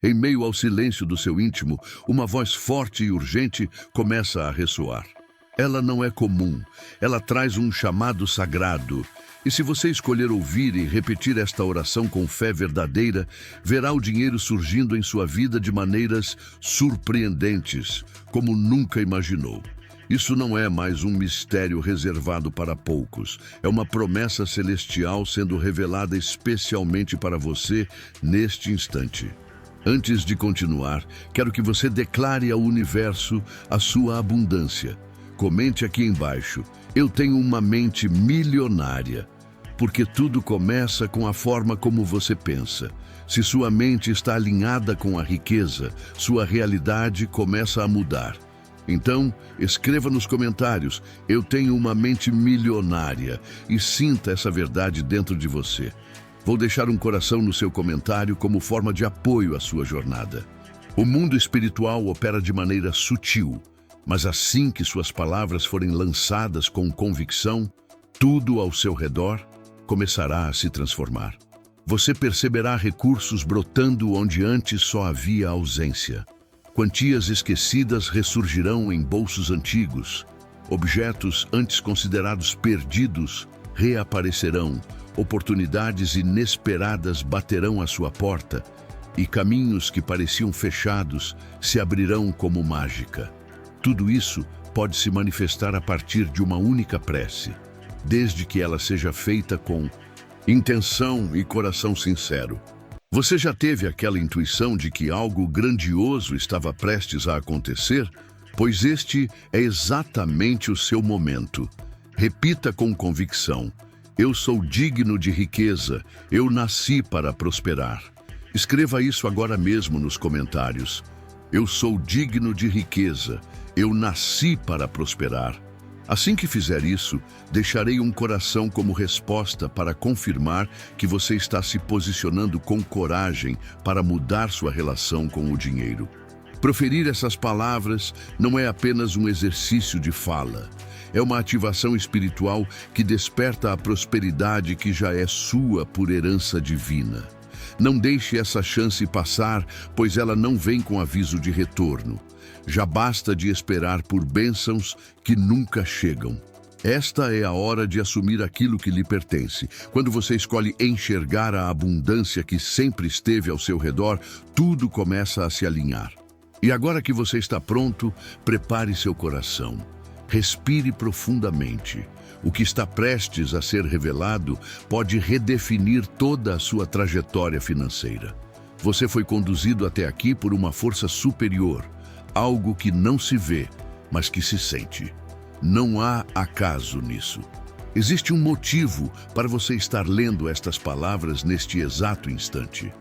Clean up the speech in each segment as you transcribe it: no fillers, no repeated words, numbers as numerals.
Em meio ao silêncio do seu íntimo, uma voz forte e urgente começa a ressoar. Ela não é comum, ela traz um chamado sagrado. E se você escolher ouvir e repetir esta oração com fé verdadeira, verá o dinheiro surgindo em sua vida de maneiras surpreendentes, como nunca imaginou. Isso não é mais um mistério reservado para poucos. É uma promessa celestial sendo revelada especialmente para você neste instante. Antes de continuar, quero que você declare ao universo a sua abundância. Comente aqui embaixo: eu tenho uma mente milionária. Porque tudo começa com a forma como você pensa. Se sua mente está alinhada com a riqueza, sua realidade começa a mudar. Então, escreva nos comentários: eu tenho uma mente milionária, e sinta essa verdade dentro de você. Vou deixar um coração no seu comentário como forma de apoio à sua jornada. O mundo espiritual opera de maneira sutil, mas assim que suas palavras forem lançadas com convicção, tudo ao seu redor começará a se transformar. Você perceberá recursos brotando onde antes só havia ausência. Quantias esquecidas ressurgirão em bolsos antigos. Objetos antes considerados perdidos reaparecerão. Oportunidades inesperadas baterão à sua porta e caminhos que pareciam fechados se abrirão como mágica. Tudo isso pode se manifestar a partir de uma única prece, desde que ela seja feita com intenção e coração sincero. Você já teve aquela intuição de que algo grandioso estava prestes a acontecer? Pois este é exatamente o seu momento. Repita com convicção: eu sou digno de riqueza, eu nasci para prosperar. Escreva isso agora mesmo nos comentários. Eu sou digno de riqueza, eu nasci para prosperar. Assim que fizer isso, deixarei um coração como resposta para confirmar que você está se posicionando com coragem para mudar sua relação com o dinheiro. Proferir essas palavras não é apenas um exercício de fala. É uma ativação espiritual que desperta a prosperidade que já é sua por herança divina. Não deixe essa chance passar, pois ela não vem com aviso de retorno. Já basta de esperar por bênçãos que nunca chegam. Esta é a hora de assumir aquilo que lhe pertence. Quando você escolhe enxergar a abundância que sempre esteve ao seu redor, tudo começa a se alinhar. E agora que você está pronto, prepare seu coração. Respire profundamente. O que está prestes a ser revelado pode redefinir toda a sua trajetória financeira. Você foi conduzido até aqui por uma força superior. Algo que não se vê, mas que se sente. Não há acaso nisso. Existe um motivo para você estar lendo estas palavras neste exato instante.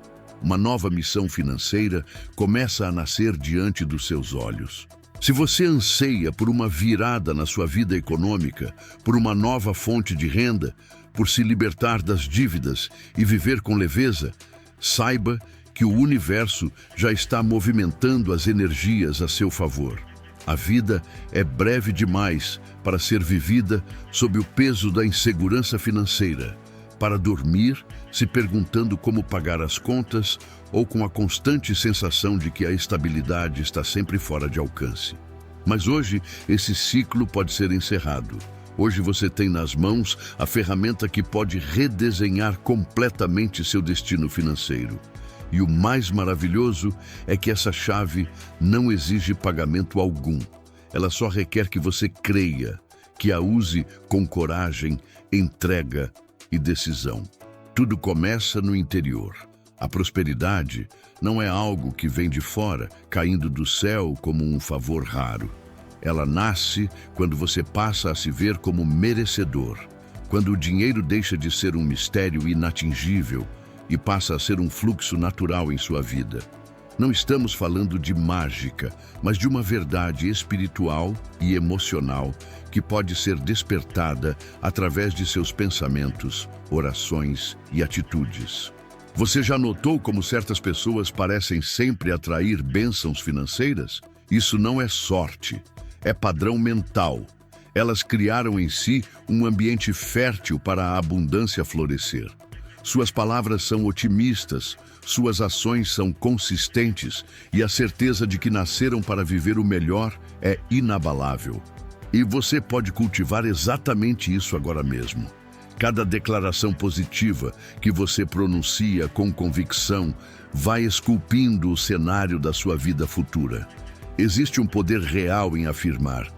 Uma nova missão financeira começa a nascer diante dos seus olhos. Se você anseia por uma virada na sua vida econômica, por uma nova fonte de renda, por se libertar das dívidas e viver com leveza, saiba que o universo já está movimentando as energias a seu favor. A vida é breve demais para ser vivida sob o peso da insegurança financeira, para dormir se perguntando como pagar as contas ou com a constante sensação de que a estabilidade está sempre fora de alcance. Mas hoje, esse ciclo pode ser encerrado. Hoje você tem nas mãos a ferramenta que pode redesenhar completamente seu destino financeiro. E o mais maravilhoso é que essa chave não exige pagamento algum. Ela só requer que você creia, que a use com coragem, entrega e decisão. Tudo começa no interior. A prosperidade não é algo que vem de fora, caindo do céu como um favor raro. Ela nasce quando você passa a se ver como merecedor, quando o dinheiro deixa de ser um mistério inatingível e passa a ser um fluxo natural em sua vida. Não estamos falando de mágica, mas de uma verdade espiritual e emocional que pode ser despertada através de seus pensamentos, orações e atitudes. Você já notou como certas pessoas parecem sempre atrair bênçãos financeiras? Isso não é sorte, é padrão mental. Elas criaram em si um ambiente fértil para a abundância florescer. Suas palavras são otimistas, suas ações são consistentes e a certeza de que nasceram para viver o melhor é inabalável. E você pode cultivar exatamente isso agora mesmo. Cada declaração positiva que você pronuncia com convicção vai esculpindo o cenário da sua vida futura. Existe um poder real em afirmar: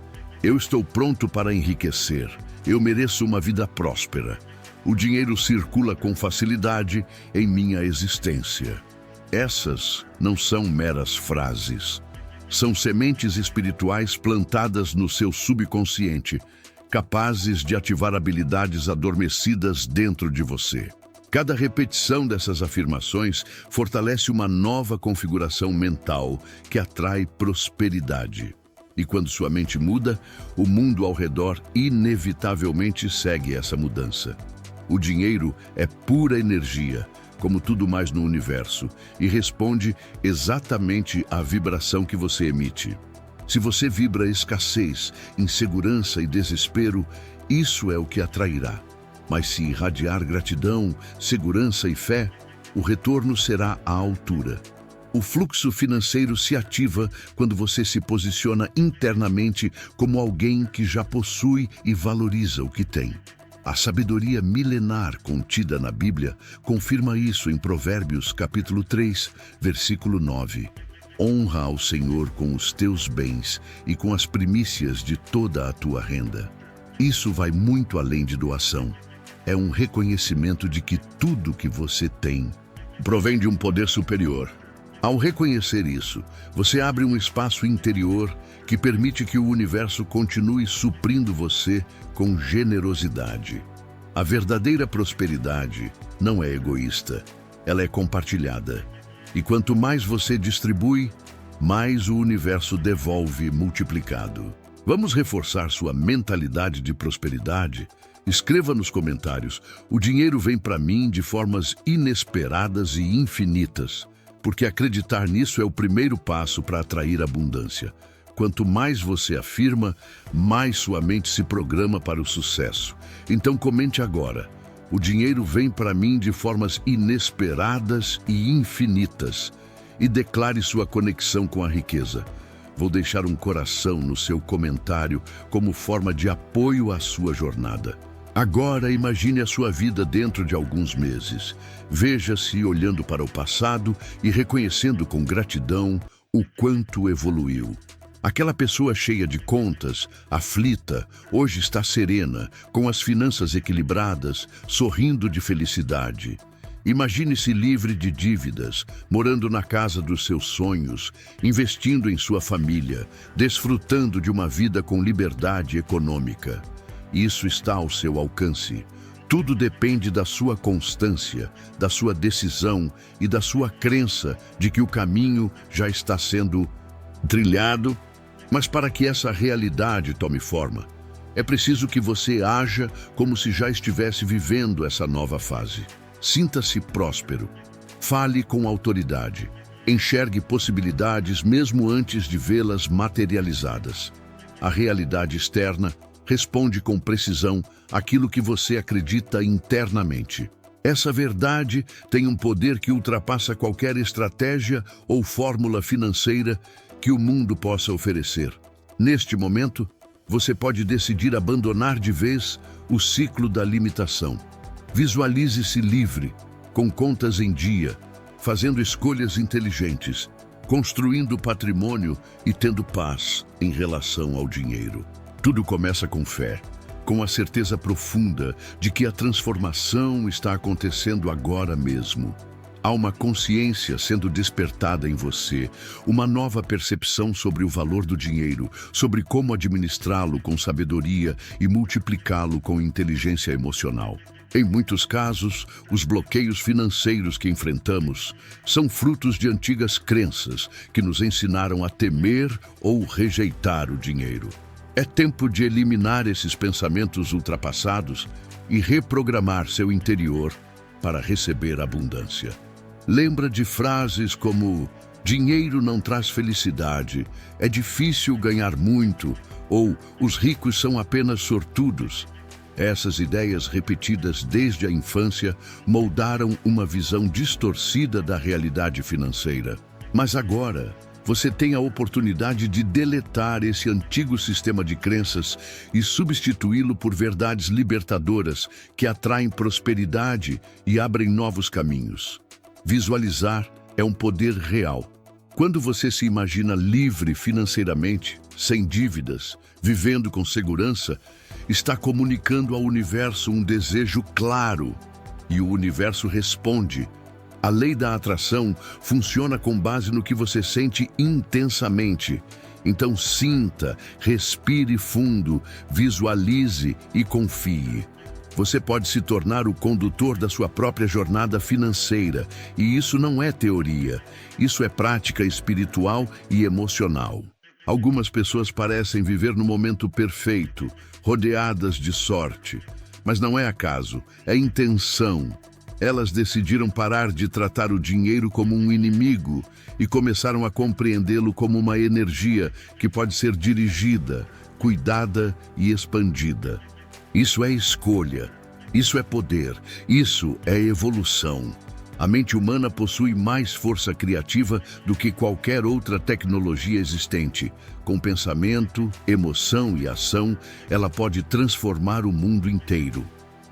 eu estou pronto para enriquecer, eu mereço uma vida próspera. O dinheiro circula com facilidade em minha existência. Essas não são meras frases. São sementes espirituais plantadas no seu subconsciente, capazes de ativar habilidades adormecidas dentro de você. Cada repetição dessas afirmações fortalece uma nova configuração mental que atrai prosperidade. E quando sua mente muda, o mundo ao redor inevitavelmente segue essa mudança. O dinheiro é pura energia, como tudo mais no universo, e responde exatamente à vibração que você emite. Se você vibra escassez, insegurança e desespero, isso é o que atrairá. Mas se irradiar gratidão, segurança e fé, o retorno será à altura. O fluxo financeiro se ativa quando você se posiciona internamente como alguém que já possui e valoriza o que tem. A sabedoria milenar contida na Bíblia confirma isso em Provérbios capítulo 3, versículo 9. Honra ao Senhor com os teus bens e com as primícias de toda a tua renda. Isso vai muito além de doação. É um reconhecimento de que tudo que você tem provém de um poder superior. Ao reconhecer isso, você abre um espaço interior que permite que o universo continue suprindo você com generosidade. A verdadeira prosperidade não é egoísta, ela é compartilhada. E quanto mais você distribui, mais o universo devolve multiplicado. Vamos reforçar sua mentalidade de prosperidade? Escreva nos comentários: o dinheiro vem para mim de formas inesperadas e infinitas, porque acreditar nisso é o primeiro passo para atrair abundância. Quanto mais você afirma, mais sua mente se programa para o sucesso. Então comente agora: o dinheiro vem para mim de formas inesperadas e infinitas. E declare sua conexão com a riqueza. Vou deixar um coração no seu comentário como forma de apoio à sua jornada. Agora imagine a sua vida dentro de alguns meses. Veja-se olhando para o passado e reconhecendo com gratidão o quanto evoluiu. Aquela pessoa cheia de contas, aflita, hoje está serena, com as finanças equilibradas, sorrindo de felicidade. Imagine-se livre de dívidas, morando na casa dos seus sonhos, investindo em sua família, desfrutando de uma vida com liberdade econômica. Isso está ao seu alcance. Tudo depende da sua constância, da sua decisão e da sua crença de que o caminho já está sendo trilhado. Mas para que essa realidade tome forma, é preciso que você haja como se já estivesse vivendo essa nova fase. Sinta-se próspero. Fale com autoridade. Enxergue possibilidades mesmo antes de vê-las materializadas. A realidade externa responde com precisão àquilo que você acredita internamente. Essa verdade tem um poder que ultrapassa qualquer estratégia ou fórmula financeira que o mundo possa oferecer. Neste momento, você pode decidir abandonar de vez o ciclo da limitação. Visualize-se livre, com contas em dia, fazendo escolhas inteligentes, construindo patrimônio e tendo paz em relação ao dinheiro. Tudo começa com fé, com a certeza profunda de que a transformação está acontecendo agora mesmo. Há uma consciência sendo despertada em você, uma nova percepção sobre o valor do dinheiro, sobre como administrá-lo com sabedoria e multiplicá-lo com inteligência emocional. Em muitos casos, os bloqueios financeiros que enfrentamos são frutos de antigas crenças que nos ensinaram a temer ou rejeitar o dinheiro. É tempo de eliminar esses pensamentos ultrapassados e reprogramar seu interior para receber abundância. Lembra de frases como: dinheiro não traz felicidade, é difícil ganhar muito, ou os ricos são apenas sortudos. Essas ideias repetidas desde a infância moldaram uma visão distorcida da realidade financeira. Mas agora, você tem a oportunidade de deletar esse antigo sistema de crenças e substituí-lo por verdades libertadoras que atraem prosperidade e abrem novos caminhos. Visualizar é um poder real. Quando você se imagina livre financeiramente, sem dívidas, vivendo com segurança, está comunicando ao universo um desejo claro e o universo responde. A lei da atração funciona com base no que você sente intensamente. Então sinta, respire fundo, visualize e confie. Você pode se tornar o condutor da sua própria jornada financeira, e isso não é teoria, isso é prática espiritual e emocional. Algumas pessoas parecem viver no momento perfeito, rodeadas de sorte, mas não é acaso, é intenção. Elas decidiram parar de tratar o dinheiro como um inimigo e começaram a compreendê-lo como uma energia que pode ser dirigida, cuidada e expandida. Isso é escolha, isso é poder, isso é evolução. A mente humana possui mais força criativa do que qualquer outra tecnologia existente. Com pensamento, emoção e ação, ela pode transformar o mundo inteiro.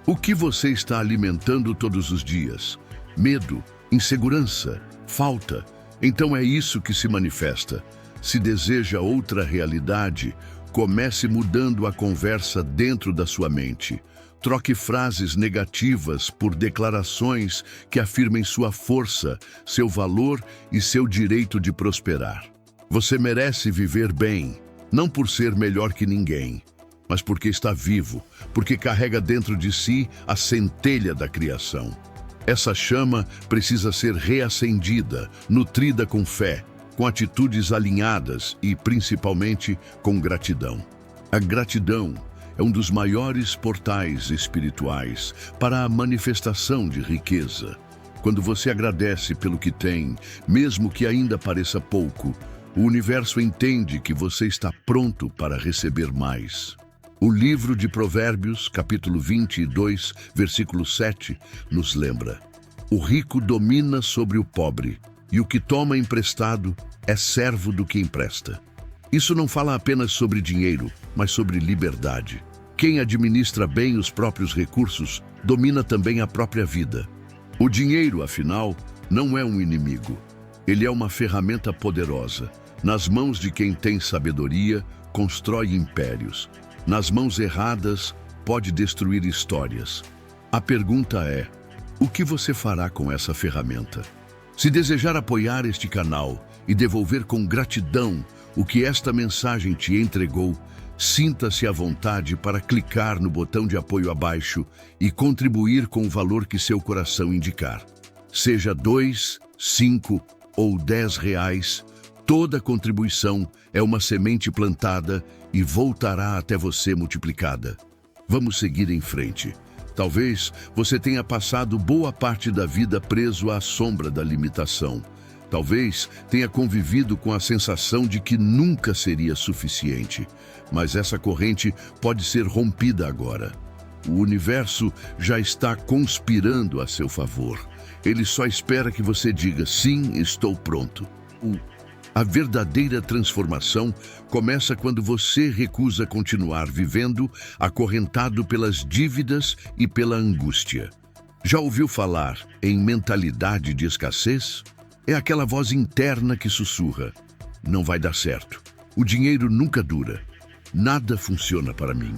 O que você está alimentando todos os dias? Medo, insegurança, falta. Então é isso que se manifesta. Se deseja outra realidade, comece mudando a conversa dentro da sua mente. Troque frases negativas por declarações que afirmem sua força, seu valor e seu direito de prosperar. Você merece viver bem, não por ser melhor que ninguém, mas porque está vivo, porque carrega dentro de si a centelha da criação. Essa chama precisa ser reacendida, nutrida com fé, com atitudes alinhadas e, principalmente, com gratidão. A gratidão é um dos maiores portais espirituais para a manifestação de riqueza. Quando você agradece pelo que tem, mesmo que ainda pareça pouco, o universo entende que você está pronto para receber mais. O livro de Provérbios, capítulo 22, versículo 7, nos lembra: o rico domina sobre o pobre, e o que toma emprestado é servo do que empresta. Isso não fala apenas sobre dinheiro, mas sobre liberdade. Quem administra bem os próprios recursos, domina também a própria vida. O dinheiro, afinal, não é um inimigo. Ele é uma ferramenta poderosa. Nas mãos de quem tem sabedoria, constrói impérios. Nas mãos erradas, pode destruir histórias. A pergunta é: o que você fará com essa ferramenta? Se desejar apoiar este canal e devolver com gratidão o que esta mensagem te entregou, sinta-se à vontade para clicar no botão de apoio abaixo e contribuir com o valor que seu coração indicar. Seja 2, 5 ou 10 reais, toda contribuição é uma semente plantada e voltará até você multiplicada. Vamos seguir em frente. Talvez você tenha passado boa parte da vida preso à sombra da limitação. Talvez tenha convivido com a sensação de que nunca seria suficiente, mas essa corrente pode ser rompida agora. O universo já está conspirando a seu favor. Ele só espera que você diga: sim, estou pronto. A verdadeira transformação começa quando você recusa continuar vivendo acorrentado pelas dívidas e pela angústia. Já ouviu falar em mentalidade de escassez? É aquela voz interna que sussurra: não vai dar certo. O dinheiro nunca dura. Nada funciona para mim.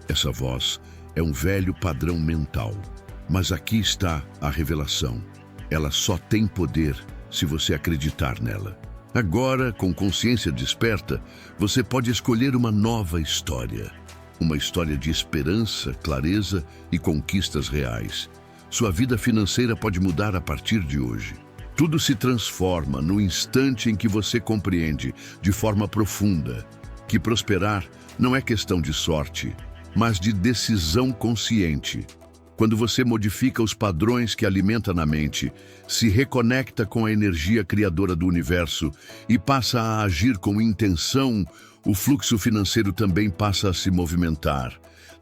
Essa voz é um velho padrão mental. Mas aqui está a revelação. Ela só tem poder se você acreditar nela. Agora, com consciência desperta, você pode escolher uma nova história. Uma história de esperança, clareza e conquistas reais. Sua vida financeira pode mudar a partir de hoje. Tudo se transforma no instante em que você compreende, de forma profunda, que prosperar não é questão de sorte, mas de decisão consciente. Quando você modifica os padrões que alimenta na mente, se reconecta com a energia criadora do universo e passa a agir com intenção, o fluxo financeiro também passa a se movimentar,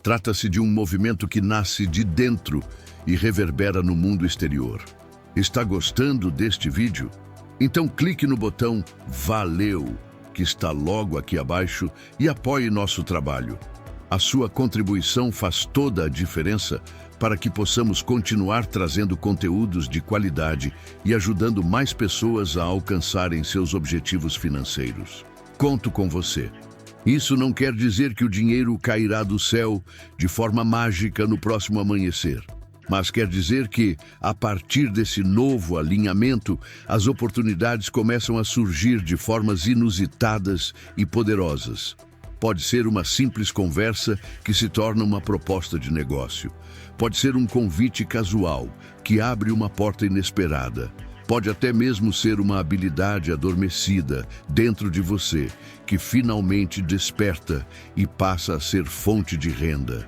Trata-se de um movimento que nasce de dentro e reverbera no mundo exterior. Está gostando deste vídeo? Então clique no botão Valeu, que está logo aqui abaixo, e apoie nosso trabalho. A sua contribuição faz toda a diferença para que possamos continuar trazendo conteúdos de qualidade e ajudando mais pessoas a alcançarem seus objetivos financeiros. Conto com você. Isso não quer dizer que o dinheiro cairá do céu de forma mágica no próximo amanhecer, mas quer dizer que, a partir desse novo alinhamento, as oportunidades começam a surgir de formas inusitadas e poderosas. Pode ser uma simples conversa que se torna uma proposta de negócio. Pode ser um convite casual que abre uma porta inesperada. Pode até mesmo ser uma habilidade adormecida dentro de você que finalmente desperta e passa a ser fonte de renda.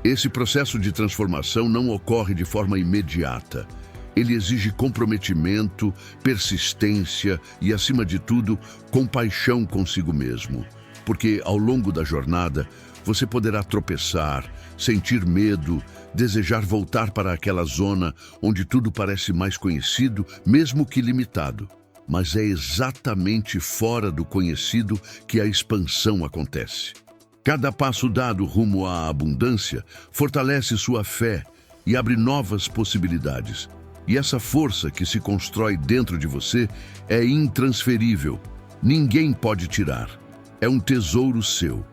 Esse processo de transformação não ocorre de forma imediata. Ele exige comprometimento, persistência e, acima de tudo, compaixão consigo mesmo. Porque, ao longo da jornada, você poderá tropeçar, sentir medo, desejar voltar para aquela zona onde tudo parece mais conhecido, mesmo que limitado. Mas é exatamente fora do conhecido que a expansão acontece. Cada passo dado rumo à abundância fortalece sua fé e abre novas possibilidades. E essa força que se constrói dentro de você é intransferível. Ninguém pode tirar. É um tesouro seu.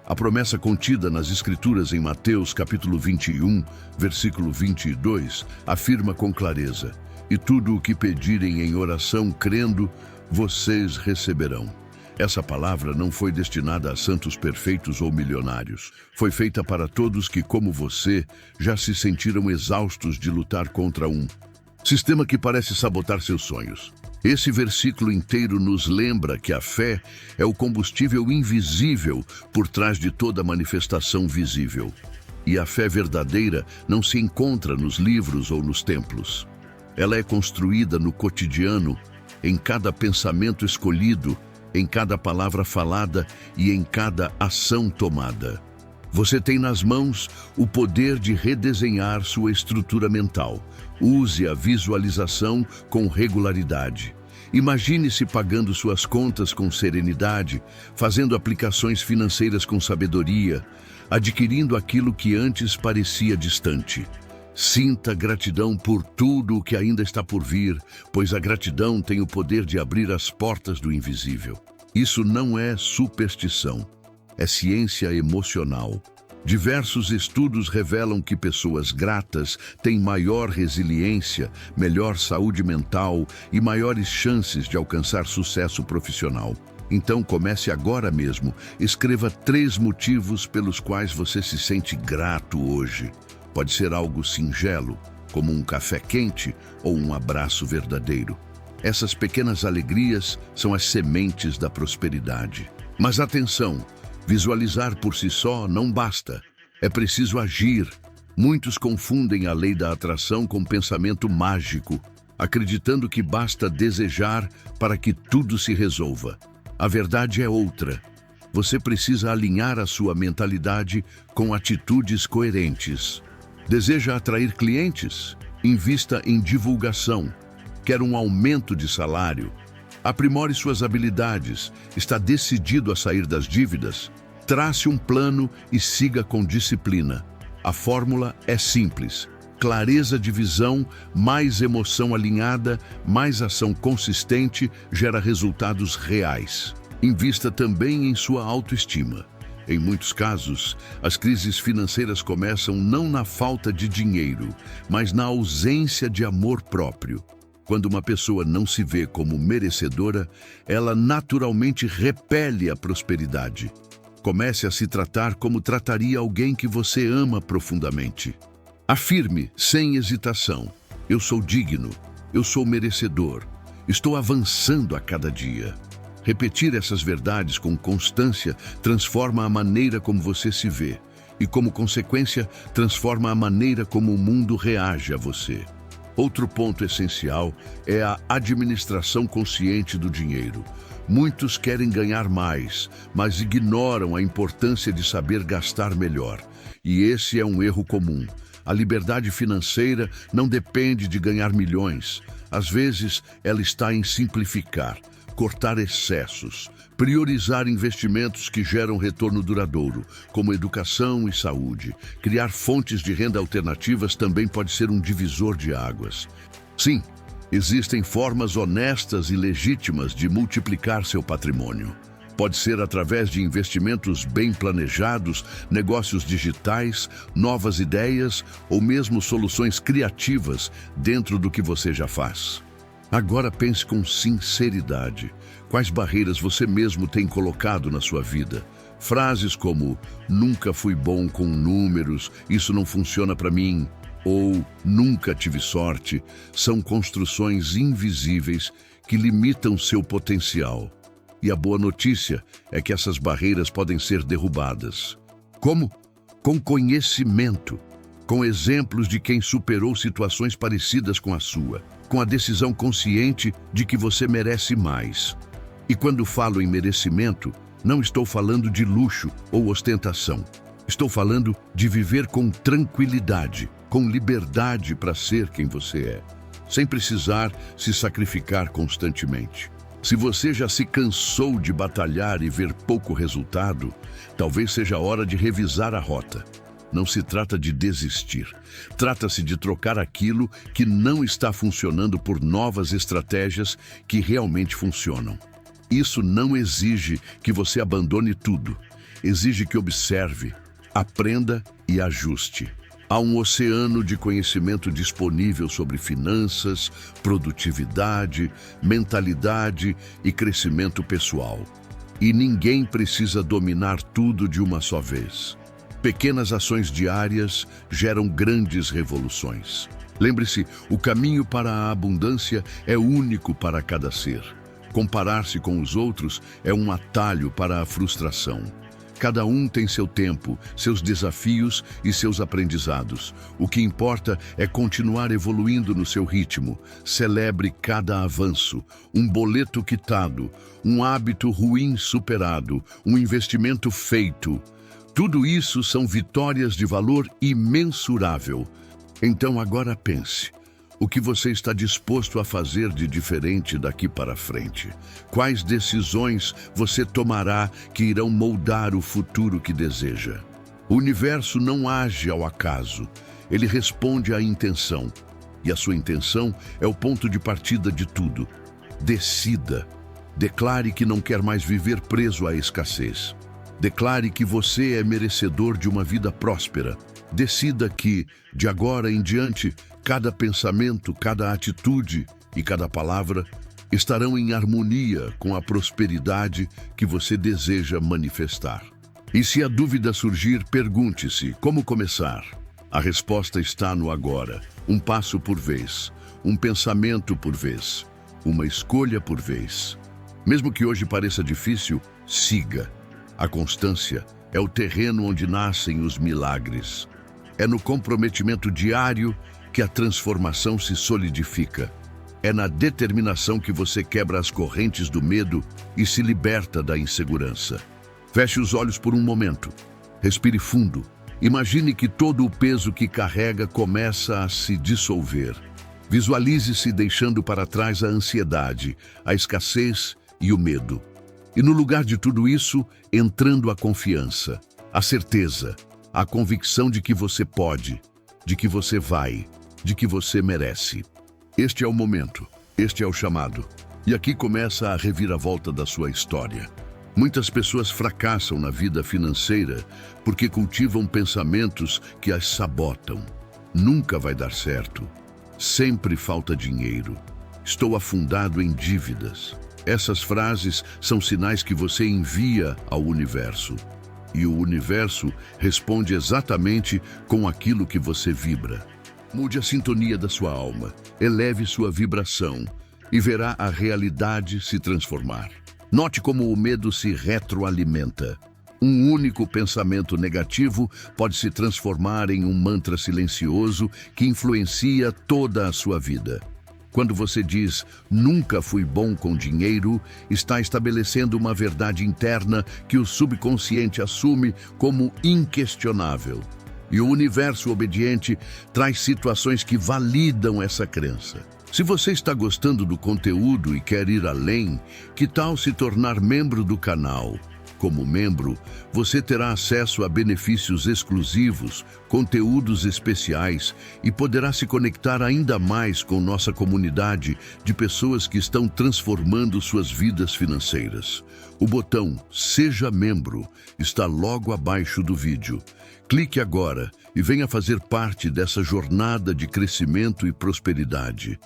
A promessa contida nas Escrituras em Mateus capítulo 21, versículo 22, afirma com clareza: "E tudo o que pedirem em oração crendo, vocês receberão." Essa palavra não foi destinada a santos perfeitos ou milionários. Foi feita para todos que, como você, já se sentiram exaustos de lutar contra um sistema que parece sabotar seus sonhos. Esse versículo inteiro nos lembra que a fé é o combustível invisível por trás de toda manifestação visível. E a fé verdadeira não se encontra nos livros ou nos templos. Ela é construída no cotidiano, em cada pensamento escolhido, em cada palavra falada e em cada ação tomada. Você tem nas mãos o poder de redesenhar sua estrutura mental. Use a visualização com regularidade. Imagine-se pagando suas contas com serenidade, fazendo aplicações financeiras com sabedoria, adquirindo aquilo que antes parecia distante. Sinta gratidão por tudo o que ainda está por vir, pois a gratidão tem o poder de abrir as portas do invisível. Isso não é superstição, é ciência emocional. Diversos estudos revelam que pessoas gratas têm maior resiliência, melhor saúde mental e maiores chances de alcançar sucesso profissional. Então comece agora mesmo. Escreva 3 motivos pelos quais você se sente grato hoje. Pode ser algo singelo, como um café quente ou um abraço verdadeiro. Essas pequenas alegrias são as sementes da prosperidade. Mas atenção! Visualizar por si só não basta. É preciso agir. Muitos confundem a lei da atração com pensamento mágico, acreditando que basta desejar para que tudo se resolva. A verdade é outra. Você precisa alinhar a sua mentalidade com atitudes coerentes. Deseja atrair clientes? Invista em divulgação. Quer um aumento de salário? Aprimore suas habilidades. Está decidido a sair das dívidas? Trace um plano e siga com disciplina. A fórmula é simples. Clareza de visão, mais emoção alinhada, mais ação consistente gera resultados reais. Invista também em sua autoestima. Em muitos casos, as crises financeiras começam não na falta de dinheiro, mas na ausência de amor próprio. Quando uma pessoa não se vê como merecedora, ela naturalmente repele a prosperidade. Comece a se tratar como trataria alguém que você ama profundamente. Afirme, sem hesitação: eu sou digno, eu sou merecedor, estou avançando a cada dia. Repetir essas verdades com constância transforma a maneira como você se vê e, como consequência, transforma a maneira como o mundo reage a você. Outro ponto essencial é a administração consciente do dinheiro. Muitos querem ganhar mais, mas ignoram a importância de saber gastar melhor. E esse é um erro comum. A liberdade financeira não depende de ganhar milhões. Às vezes, ela está em simplificar, cortar excessos, priorizar investimentos que geram retorno duradouro, como educação e saúde. Criar fontes de renda alternativas também pode ser um divisor de águas. Sim, existem formas honestas e legítimas de multiplicar seu patrimônio. Pode ser através de investimentos bem planejados, negócios digitais, novas ideias ou mesmo soluções criativas dentro do que você já faz. Agora pense com sinceridade. Quais barreiras você mesmo tem colocado na sua vida? Frases como "nunca fui bom com números, isso não funciona para mim", ou "nunca tive sorte", são construções invisíveis que limitam seu potencial. E a boa notícia é que essas barreiras podem ser derrubadas. Como? Com conhecimento, com exemplos de quem superou situações parecidas com a sua, com a decisão consciente de que você merece mais. E quando falo em merecimento, não estou falando de luxo ou ostentação. Estou falando de viver com tranquilidade, com liberdade para ser quem você é, sem precisar se sacrificar constantemente. Se você já se cansou de batalhar e ver pouco resultado, talvez seja a hora de revisar a rota. Não se trata de desistir. Trata-se de trocar aquilo que não está funcionando por novas estratégias que realmente funcionam. Isso não exige que você abandone tudo. Exige que observe, aprenda e ajuste. Há um oceano de conhecimento disponível sobre finanças, produtividade, mentalidade e crescimento pessoal. E ninguém precisa dominar tudo de uma só vez. Pequenas ações diárias geram grandes revoluções. Lembre-se, o caminho para a abundância é único para cada ser. Comparar-se com os outros é um atalho para a frustração. Cada um tem seu tempo, seus desafios e seus aprendizados. O que importa é continuar evoluindo no seu ritmo. Celebre cada avanço, um boleto quitado, um hábito ruim superado, um investimento feito. Tudo isso são vitórias de valor imensurável. Então agora pense. O que você está disposto a fazer de diferente daqui para frente? Quais decisões você tomará que irão moldar o futuro que deseja? O universo não age ao acaso. Ele responde à intenção. E a sua intenção é o ponto de partida de tudo. Decida. Declare que não quer mais viver preso à escassez. Declare que você é merecedor de uma vida próspera. Decida que, de agora em diante, cada pensamento, cada atitude e cada palavra estarão em harmonia com a prosperidade que você deseja manifestar. E se a dúvida surgir, pergunte-se: como começar? A resposta está no agora, um passo por vez, um pensamento por vez, uma escolha por vez. Mesmo que hoje pareça difícil, siga. A constância é o terreno onde nascem os milagres. É no comprometimento diário que a transformação se solidifica. É na determinação que você quebra as correntes do medo e se liberta da insegurança. Feche os olhos por um momento. Respire fundo. Imagine que todo o peso que carrega começa a se dissolver. Visualize-se deixando para trás a ansiedade, a escassez e o medo. E no lugar de tudo isso, entrando a confiança, a certeza, a convicção de que você pode, de que você vai, de que você merece. Este é o momento, este é o chamado. E aqui começa a reviravolta da sua história. Muitas pessoas fracassam na vida financeira porque cultivam pensamentos que as sabotam. Nunca vai dar certo. Sempre falta dinheiro. Estou afundado em dívidas. Essas frases são sinais que você envia ao universo. E o universo responde exatamente com aquilo que você vibra. Mude a sintonia da sua alma, eleve sua vibração e verá a realidade se transformar. Note como o medo se retroalimenta. Um único pensamento negativo pode se transformar em um mantra silencioso que influencia toda a sua vida. Quando você diz "nunca fui bom com dinheiro", está estabelecendo uma verdade interna que o subconsciente assume como inquestionável. E o universo obediente traz situações que validam essa crença. Se você está gostando do conteúdo e quer ir além, que tal se tornar membro do canal? Como membro, você terá acesso a benefícios exclusivos, conteúdos especiais e poderá se conectar ainda mais com nossa comunidade de pessoas que estão transformando suas vidas financeiras. O botão Seja Membro está logo abaixo do vídeo. Clique agora e venha fazer parte dessa jornada de crescimento e prosperidade.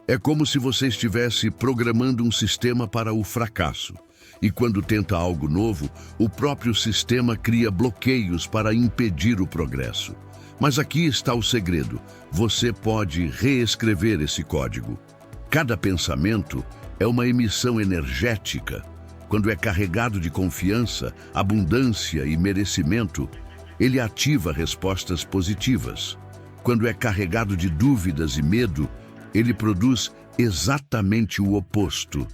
É como se você estivesse programando um sistema para o fracasso. E quando tenta algo novo, o próprio sistema cria bloqueios para impedir o progresso. Mas aqui está o segredo. Você pode reescrever esse código. Cada pensamento é uma emissão energética. Quando é carregado de confiança, abundância e merecimento, ele ativa respostas positivas. Quando é carregado de dúvidas e medo, ele produz exatamente o oposto.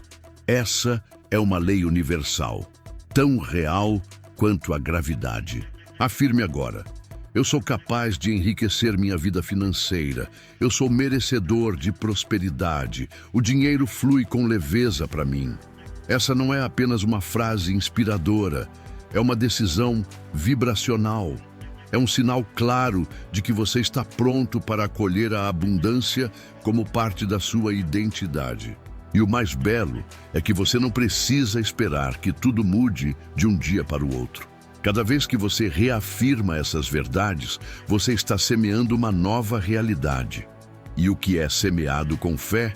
Essa é uma lei universal, tão real quanto a gravidade. Afirme agora: eu sou capaz de enriquecer minha vida financeira. Eu sou merecedor de prosperidade. O dinheiro flui com leveza para mim. Essa não é apenas uma frase inspiradora, é uma decisão vibracional. É um sinal claro de que você está pronto para acolher a abundância como parte da sua identidade. E o mais belo é que você não precisa esperar que tudo mude de um dia para o outro. Cada vez que você reafirma essas verdades, você está semeando uma nova realidade. E o que é semeado com fé,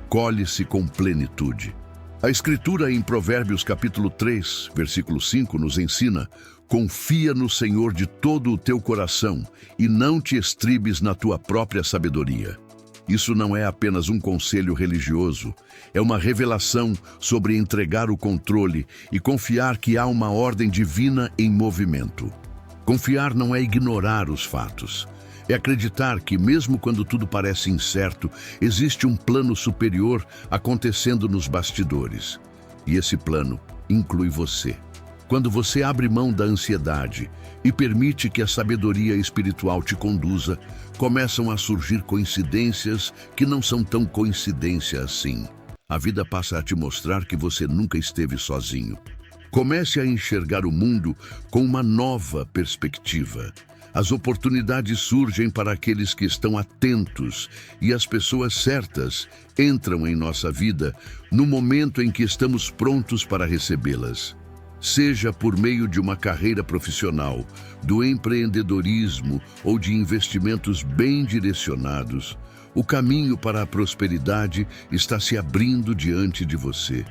colhe-se com plenitude. A Escritura em Provérbios capítulo 3, versículo 5 nos ensina: confia no Senhor de todo o teu coração e não te estribes na tua própria sabedoria. Isso não é apenas um conselho religioso, é uma revelação sobre entregar o controle e confiar que há uma ordem divina em movimento. Confiar não é ignorar os fatos, é acreditar que, mesmo quando tudo parece incerto, existe um plano superior acontecendo nos bastidores. E esse plano inclui você. Quando você abre mão da ansiedade e permite que a sabedoria espiritual te conduza, começam a surgir coincidências que não são tão coincidência assim. A vida passa a te mostrar que você nunca esteve sozinho. Comece a enxergar o mundo com uma nova perspectiva. As oportunidades surgem para aqueles que estão atentos e as pessoas certas entram em nossa vida no momento em que estamos prontos para recebê-las. Seja por meio de uma carreira profissional, do empreendedorismo ou de investimentos bem direcionados, o caminho para a prosperidade está se abrindo diante de você.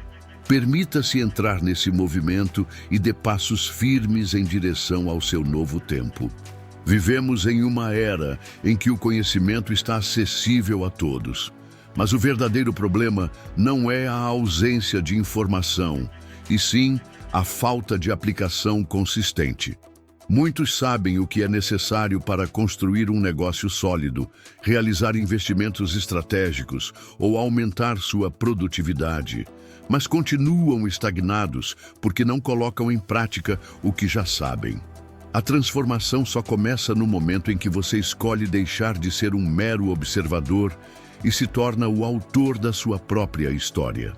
Permita-se entrar nesse movimento e dê passos firmes em direção ao seu novo tempo. Vivemos em uma era em que o conhecimento está acessível a todos. Mas o verdadeiro problema não é a ausência de informação, e sim a falta de aplicação consistente. Muitos sabem o que é necessário para construir um negócio sólido, realizar investimentos estratégicos ou aumentar sua produtividade, mas continuam estagnados porque não colocam em prática o que já sabem. A transformação só começa no momento em que você escolhe deixar de ser um mero observador e se torna o autor da sua própria história.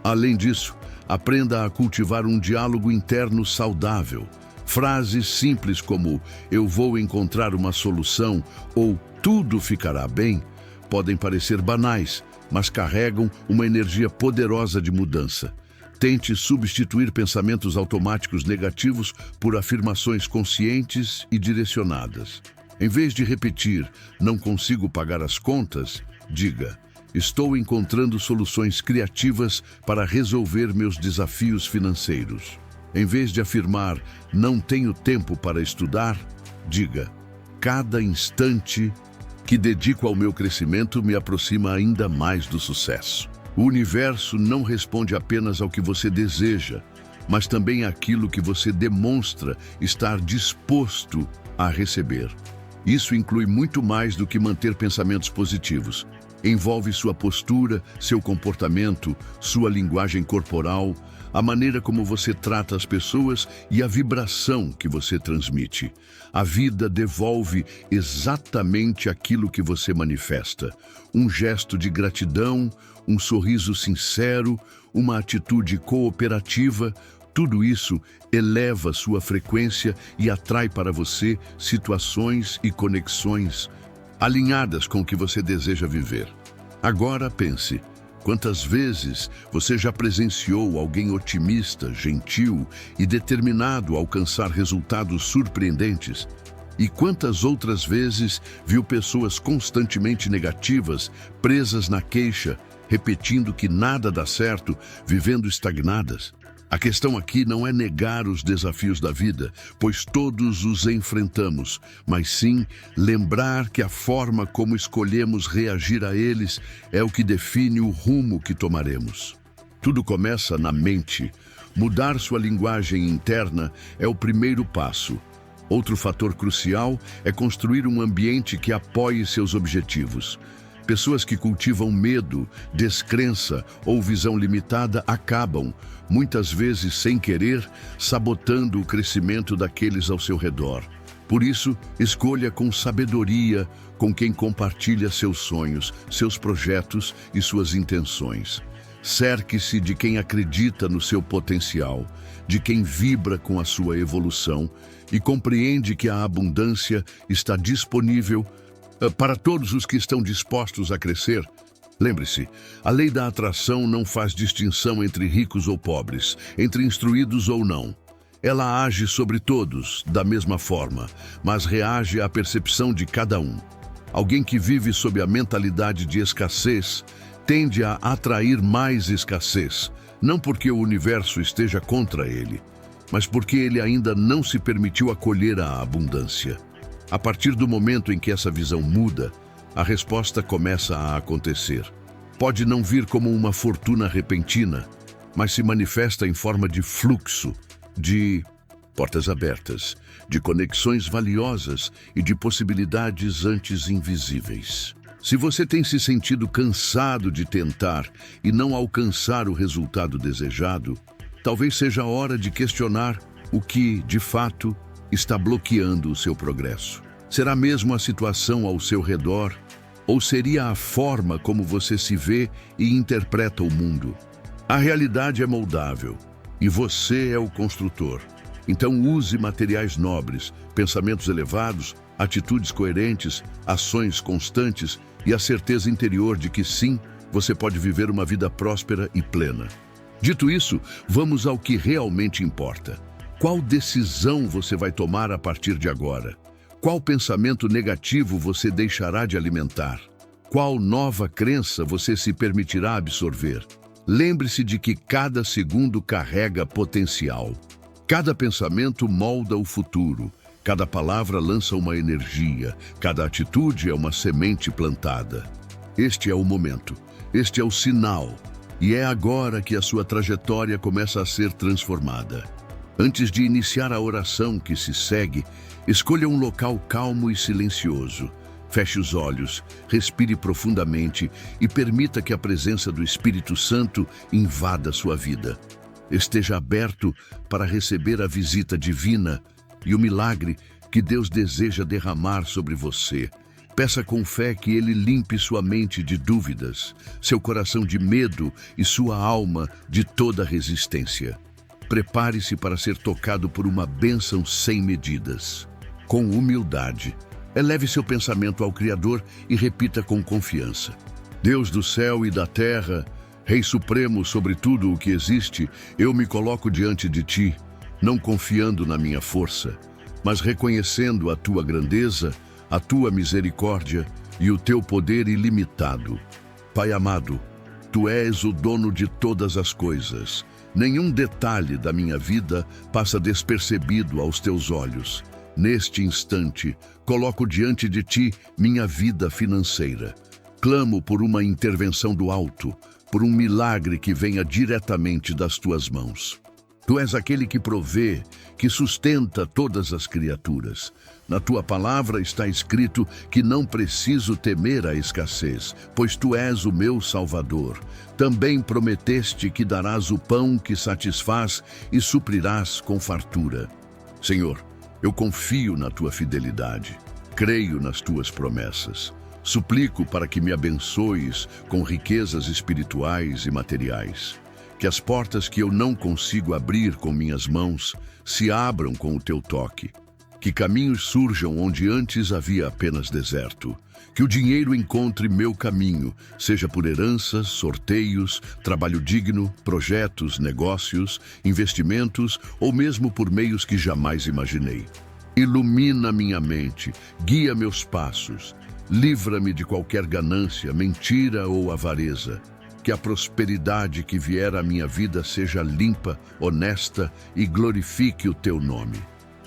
Além disso, aprenda a cultivar um diálogo interno saudável. Frases simples como "eu vou encontrar uma solução" ou "tudo ficará bem" podem parecer banais, mas carregam uma energia poderosa de mudança. Tente substituir pensamentos automáticos negativos por afirmações conscientes e direcionadas. Em vez de repetir "não consigo pagar as contas", diga "estou encontrando soluções criativas para resolver meus desafios financeiros". Em vez de afirmar "não tenho tempo para estudar", diga "cada instante que dedico ao meu crescimento me aproxima ainda mais do sucesso". O universo não responde apenas ao que você deseja, mas também àquilo que você demonstra estar disposto a receber. Isso inclui muito mais do que manter pensamentos positivos. Envolve sua postura, seu comportamento, sua linguagem corporal, a maneira como você trata as pessoas e a vibração que você transmite. A vida devolve exatamente aquilo que você manifesta. Um gesto de gratidão, um sorriso sincero, uma atitude cooperativa, tudo isso eleva sua frequência e atrai para você situações e conexões alinhadas com o que você deseja viver. Agora pense, quantas vezes você já presenciou alguém otimista, gentil e determinado a alcançar resultados surpreendentes? E quantas outras vezes viu pessoas constantemente negativas, presas na queixa, repetindo que nada dá certo, vivendo estagnadas? A questão aqui não é negar os desafios da vida, pois todos os enfrentamos, mas sim lembrar que a forma como escolhemos reagir a eles é o que define o rumo que tomaremos. Tudo começa na mente. Mudar sua linguagem interna é o primeiro passo. Outro fator crucial é construir um ambiente que apoie seus objetivos. Pessoas que cultivam medo, descrença ou visão limitada acabam, muitas vezes sem querer, sabotando o crescimento daqueles ao seu redor. Por isso, escolha com sabedoria com quem compartilha seus sonhos, seus projetos e suas intenções. Cerque-se de quem acredita no seu potencial, de quem vibra com a sua evolução e compreende que a abundância está disponível para todos os que estão dispostos a crescer. Lembre-se, a lei da atração não faz distinção entre ricos ou pobres, entre instruídos ou não. Ela age sobre todos da mesma forma, mas reage à percepção de cada um. Alguém que vive sob a mentalidade de escassez tende a atrair mais escassez, não porque o universo esteja contra ele, mas porque ele ainda não se permitiu acolher a abundância. A partir do momento em que essa visão muda, a resposta começa a acontecer. Pode não vir como uma fortuna repentina, mas se manifesta em forma de fluxo, de portas abertas, de conexões valiosas e de possibilidades antes invisíveis. Se você tem se sentido cansado de tentar e não alcançar o resultado desejado, talvez seja a hora de questionar o que, de fato, está bloqueando o seu progresso. Será mesmo a situação ao seu redor? Ou seria a forma como você se vê e interpreta o mundo? A realidade é moldável e você é o construtor. Então use materiais nobres, pensamentos elevados, atitudes coerentes, ações constantes e a certeza interior de que sim, você pode viver uma vida próspera e plena. Dito isso, vamos ao que realmente importa. Qual decisão você vai tomar a partir de agora? Qual pensamento negativo você deixará de alimentar? Qual nova crença você se permitirá absorver? Lembre-se de que cada segundo carrega potencial. Cada pensamento molda o futuro. Cada palavra lança uma energia. Cada atitude é uma semente plantada. Este é o momento. Este é o sinal. E é agora que a sua trajetória começa a ser transformada. Antes de iniciar a oração que se segue, escolha um local calmo e silencioso. Feche os olhos, respire profundamente e permita que a presença do Espírito Santo invada sua vida. Esteja aberto para receber a visita divina e o milagre que Deus deseja derramar sobre você. Peça com fé que Ele limpe sua mente de dúvidas, seu coração de medo e sua alma de toda resistência. Prepare-se para ser tocado por uma bênção sem medidas. Com humildade, eleve seu pensamento ao Criador e repita com confiança: Deus do céu e da terra, Rei Supremo sobre tudo o que existe, eu me coloco diante de Ti, não confiando na minha força, mas reconhecendo a Tua grandeza, a Tua misericórdia e o Teu poder ilimitado. Pai amado, Tu és o dono de todas as coisas. Nenhum detalhe da minha vida passa despercebido aos Teus olhos. Neste instante, coloco diante de Ti minha vida financeira. Clamo por uma intervenção do alto, por um milagre que venha diretamente das Tuas mãos. Tu és aquele que provê, que sustenta todas as criaturas. Na tua palavra está escrito que não preciso temer a escassez, pois tu és o meu Salvador. Também prometeste que darás o pão que satisfaz e suprirás com fartura. Senhor, eu confio na tua fidelidade, creio nas tuas promessas. Suplico para que me abençoes com riquezas espirituais e materiais. Que as portas que eu não consigo abrir com minhas mãos se abram com o teu toque. Que caminhos surjam onde antes havia apenas deserto. Que o dinheiro encontre meu caminho, seja por heranças, sorteios, trabalho digno, projetos, negócios, investimentos ou mesmo por meios que jamais imaginei. Ilumina minha mente, guia meus passos, livra-me de qualquer ganância, mentira ou avareza. Que a prosperidade que vier à minha vida seja limpa, honesta e glorifique o teu nome.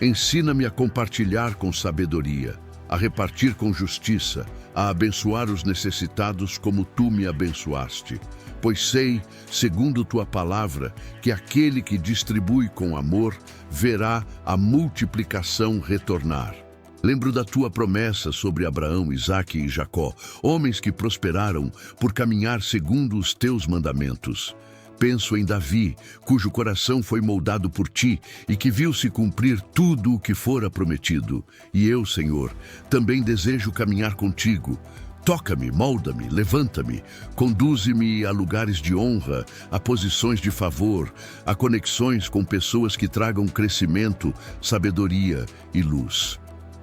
Ensina-me a compartilhar com sabedoria, a repartir com justiça, a abençoar os necessitados como tu me abençoaste. Pois sei, segundo tua palavra, que aquele que distribui com amor verá a multiplicação retornar. Lembro da tua promessa sobre Abraão, Isaque e Jacó, homens que prosperaram por caminhar segundo os teus mandamentos. Penso em Davi, cujo coração foi moldado por ti e que viu-se cumprir tudo o que fora prometido. E eu, Senhor, também desejo caminhar contigo. Toca-me, molda-me, levanta-me, conduze-me a lugares de honra, a posições de favor, a conexões com pessoas que tragam crescimento, sabedoria e luz.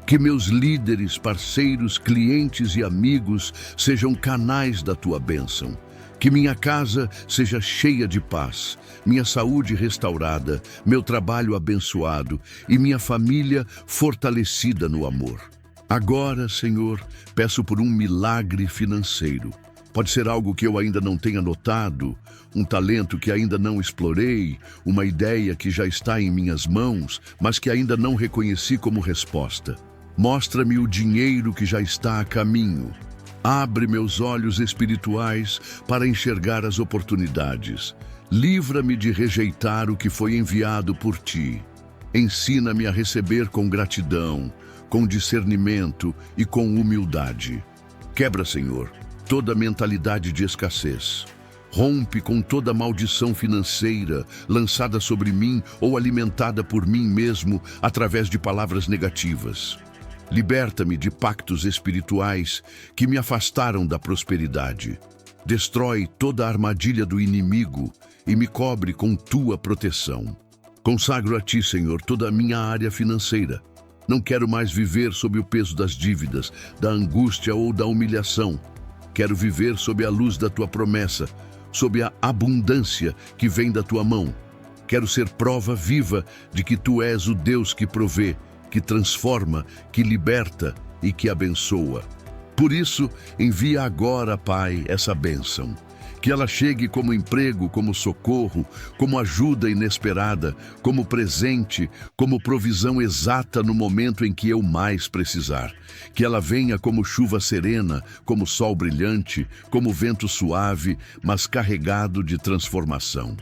Que meus líderes, parceiros, clientes e amigos sejam canais da tua bênção. Que minha casa seja cheia de paz, minha saúde restaurada, meu trabalho abençoado e minha família fortalecida no amor. Agora, Senhor, peço por um milagre financeiro. Pode ser algo que eu ainda não tenha notado, um talento que ainda não explorei, uma ideia que já está em minhas mãos, mas que ainda não reconheci como resposta. Mostra-me o dinheiro que já está a caminho. Abre meus olhos espirituais para enxergar as oportunidades. Livra-me de rejeitar o que foi enviado por ti. Ensina-me a receber com gratidão, com discernimento e com humildade. Quebra, Senhor, toda mentalidade de escassez. Rompe com toda maldição financeira lançada sobre mim ou alimentada por mim mesmo através de palavras negativas. Liberta-me de pactos espirituais que me afastaram da prosperidade. Destrói toda a armadilha do inimigo e me cobre com tua proteção. Consagro a ti, Senhor, toda a minha área financeira. Não quero mais viver sob o peso das dívidas, da angústia ou da humilhação. Quero viver sob a luz da tua promessa, sob a abundância que vem da tua mão. Quero ser prova viva de que tu és o Deus que provê, que transforma, que liberta e que abençoa. Por isso, envia agora, Pai, essa bênção. Que ela chegue como emprego, como socorro, como ajuda inesperada, como presente, como provisão exata no momento em que eu mais precisar. Que ela venha como chuva serena, como sol brilhante, como vento suave, mas carregado de transformação.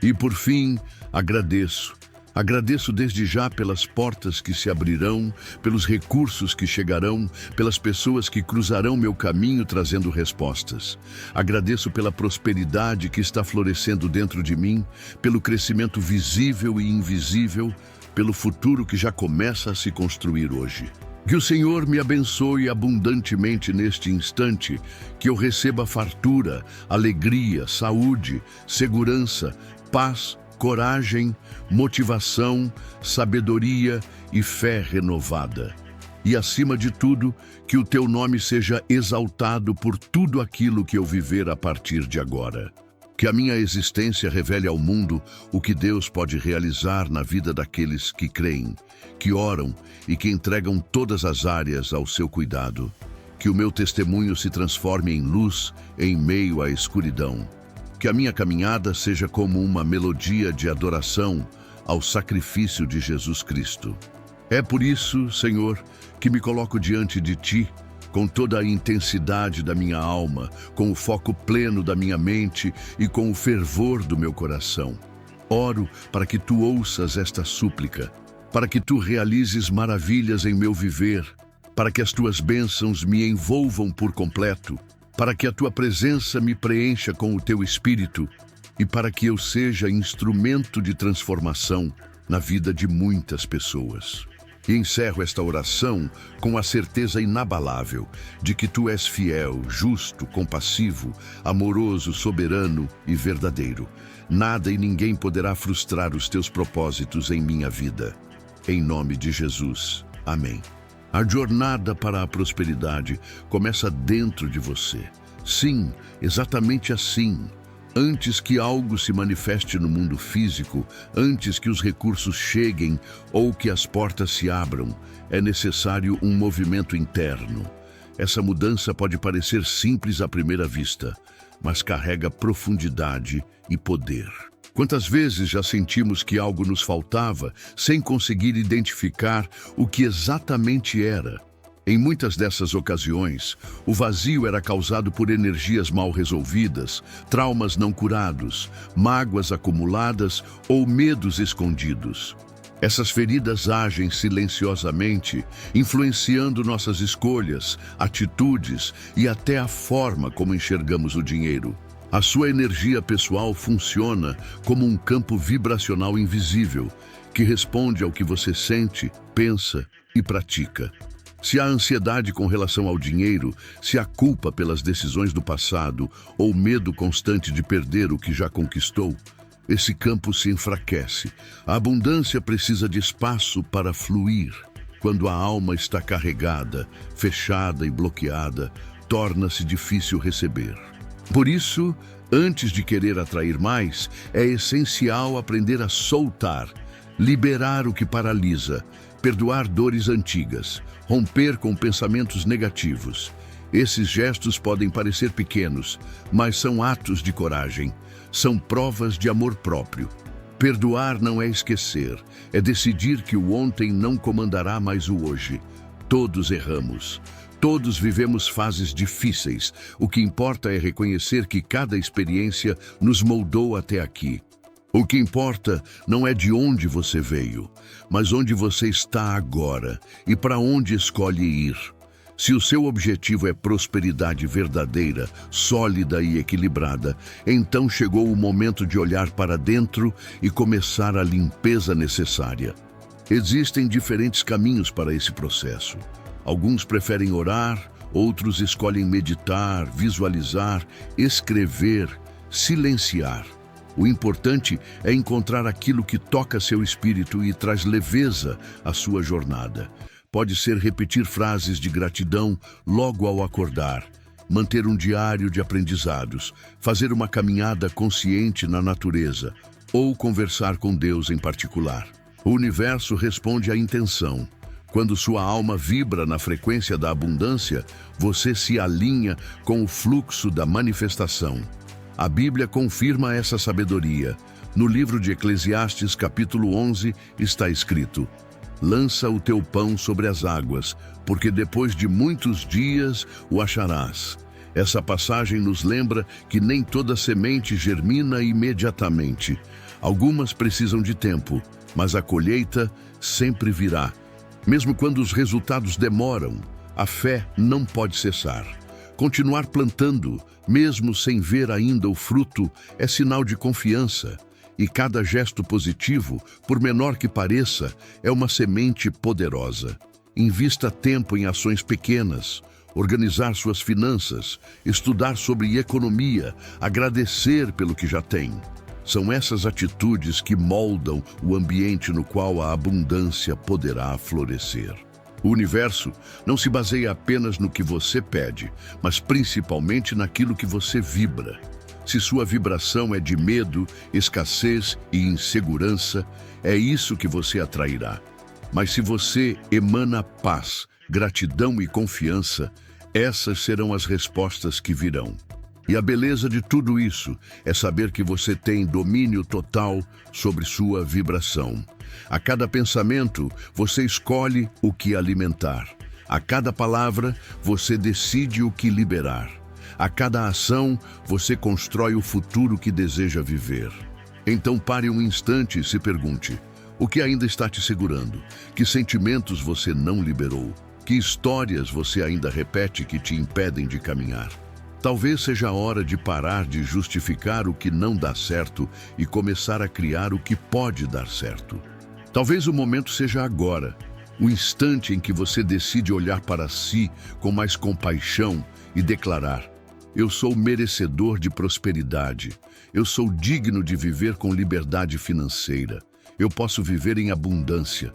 E por fim, agradeço. Agradeço desde já pelas portas que se abrirão, pelos recursos que chegarão, pelas pessoas que cruzarão meu caminho trazendo respostas. Agradeço pela prosperidade que está florescendo dentro de mim, pelo crescimento visível e invisível, pelo futuro que já começa a se construir hoje. Que o Senhor me abençoe abundantemente neste instante, que eu receba fartura, alegria, saúde, segurança, paz, coragem, motivação, sabedoria e fé renovada. E, acima de tudo, que o teu nome seja exaltado por tudo aquilo que eu viver a partir de agora. Que a minha existência revele ao mundo o que Deus pode realizar na vida daqueles que creem, que oram e que entregam todas as áreas ao seu cuidado. Que o meu testemunho se transforme em luz em meio à escuridão. Que a minha caminhada seja como uma melodia de adoração ao sacrifício de Jesus Cristo. É por isso, Senhor, que me coloco diante de Ti, com toda a intensidade da minha alma, com o foco pleno da minha mente e com o fervor do meu coração. Oro para que tu ouças esta súplica, para que tu realizes maravilhas em meu viver, para que as tuas bênçãos me envolvam por completo, para que a tua presença me preencha com o teu espírito e para que eu seja instrumento de transformação na vida de muitas pessoas. E encerro esta oração com a certeza inabalável de que tu és fiel, justo, compassivo, amoroso, soberano e verdadeiro. Nada e ninguém poderá frustrar os teus propósitos em minha vida. Em nome de Jesus. Amém. A jornada para a prosperidade começa dentro de você. Sim, exatamente assim. Antes que algo se manifeste no mundo físico, antes que os recursos cheguem ou que as portas se abram, é necessário um movimento interno. Essa mudança pode parecer simples à primeira vista, mas carrega profundidade e poder. Quantas vezes já sentimos que algo nos faltava sem conseguir identificar o que exatamente era? Em muitas dessas ocasiões, o vazio era causado por energias mal resolvidas, traumas não curados, mágoas acumuladas ou medos escondidos. Essas feridas agem silenciosamente, influenciando nossas escolhas, atitudes e até a forma como enxergamos o dinheiro. A sua energia pessoal funciona como um campo vibracional invisível, que responde ao que você sente, pensa e pratica. Se há ansiedade com relação ao dinheiro, se há culpa pelas decisões do passado ou medo constante de perder o que já conquistou, esse campo se enfraquece. A abundância precisa de espaço para fluir. Quando a alma está carregada, fechada e bloqueada, torna-se difícil receber. Por isso, antes de querer atrair mais, é essencial aprender a soltar, liberar o que paralisa, perdoar dores antigas, romper com pensamentos negativos. Esses gestos podem parecer pequenos, mas são atos de coragem. São provas de amor próprio. Perdoar não é esquecer, é decidir que o ontem não comandará mais o hoje. Todos erramos. Todos vivemos fases difíceis. O que importa é reconhecer que cada experiência nos moldou até aqui. O que importa não é de onde você veio, mas onde você está agora e para onde escolhe ir. Se o seu objetivo é prosperidade verdadeira, sólida e equilibrada, então chegou o momento de olhar para dentro e começar a limpeza necessária. Existem diferentes caminhos para esse processo. Alguns preferem orar, outros escolhem meditar, visualizar, escrever, silenciar. O importante é encontrar aquilo que toca seu espírito e traz leveza à sua jornada. Pode ser repetir frases de gratidão logo ao acordar, manter um diário de aprendizados, fazer uma caminhada consciente na natureza ou conversar com Deus em particular. O universo responde à intenção. Quando sua alma vibra na frequência da abundância, você se alinha com o fluxo da manifestação. A Bíblia confirma essa sabedoria. No livro de Eclesiastes, capítulo 11, está escrito: lança o teu pão sobre as águas, porque depois de muitos dias o acharás. Essa passagem nos lembra que nem toda semente germina imediatamente. Algumas precisam de tempo, mas a colheita sempre virá. Mesmo quando os resultados demoram, a fé não pode cessar. Continuar plantando, mesmo sem ver ainda o fruto, é sinal de confiança. E cada gesto positivo, por menor que pareça, é uma semente poderosa. Invista tempo em ações pequenas, organizar suas finanças, estudar sobre economia, agradecer pelo que já tem. São essas atitudes que moldam o ambiente no qual a abundância poderá florescer. O universo não se baseia apenas no que você pede, mas principalmente naquilo que você vibra. Se sua vibração é de medo, escassez e insegurança, é isso que você atrairá. Mas se você emana paz, gratidão e confiança, essas serão as respostas que virão. E a beleza de tudo isso é saber que você tem domínio total sobre sua vibração. A cada pensamento, você escolhe o que alimentar. A cada palavra, você decide o que liberar. A cada ação, você constrói o futuro que deseja viver. Então pare um instante e se pergunte: o que ainda está te segurando? Que sentimentos você não liberou? Que histórias você ainda repete que te impedem de caminhar? Talvez seja a hora de parar de justificar o que não dá certo e começar a criar o que pode dar certo. Talvez o momento seja agora, o instante em que você decide olhar para si com mais compaixão e declarar: eu sou merecedor de prosperidade, eu sou digno de viver com liberdade financeira, eu posso viver em abundância.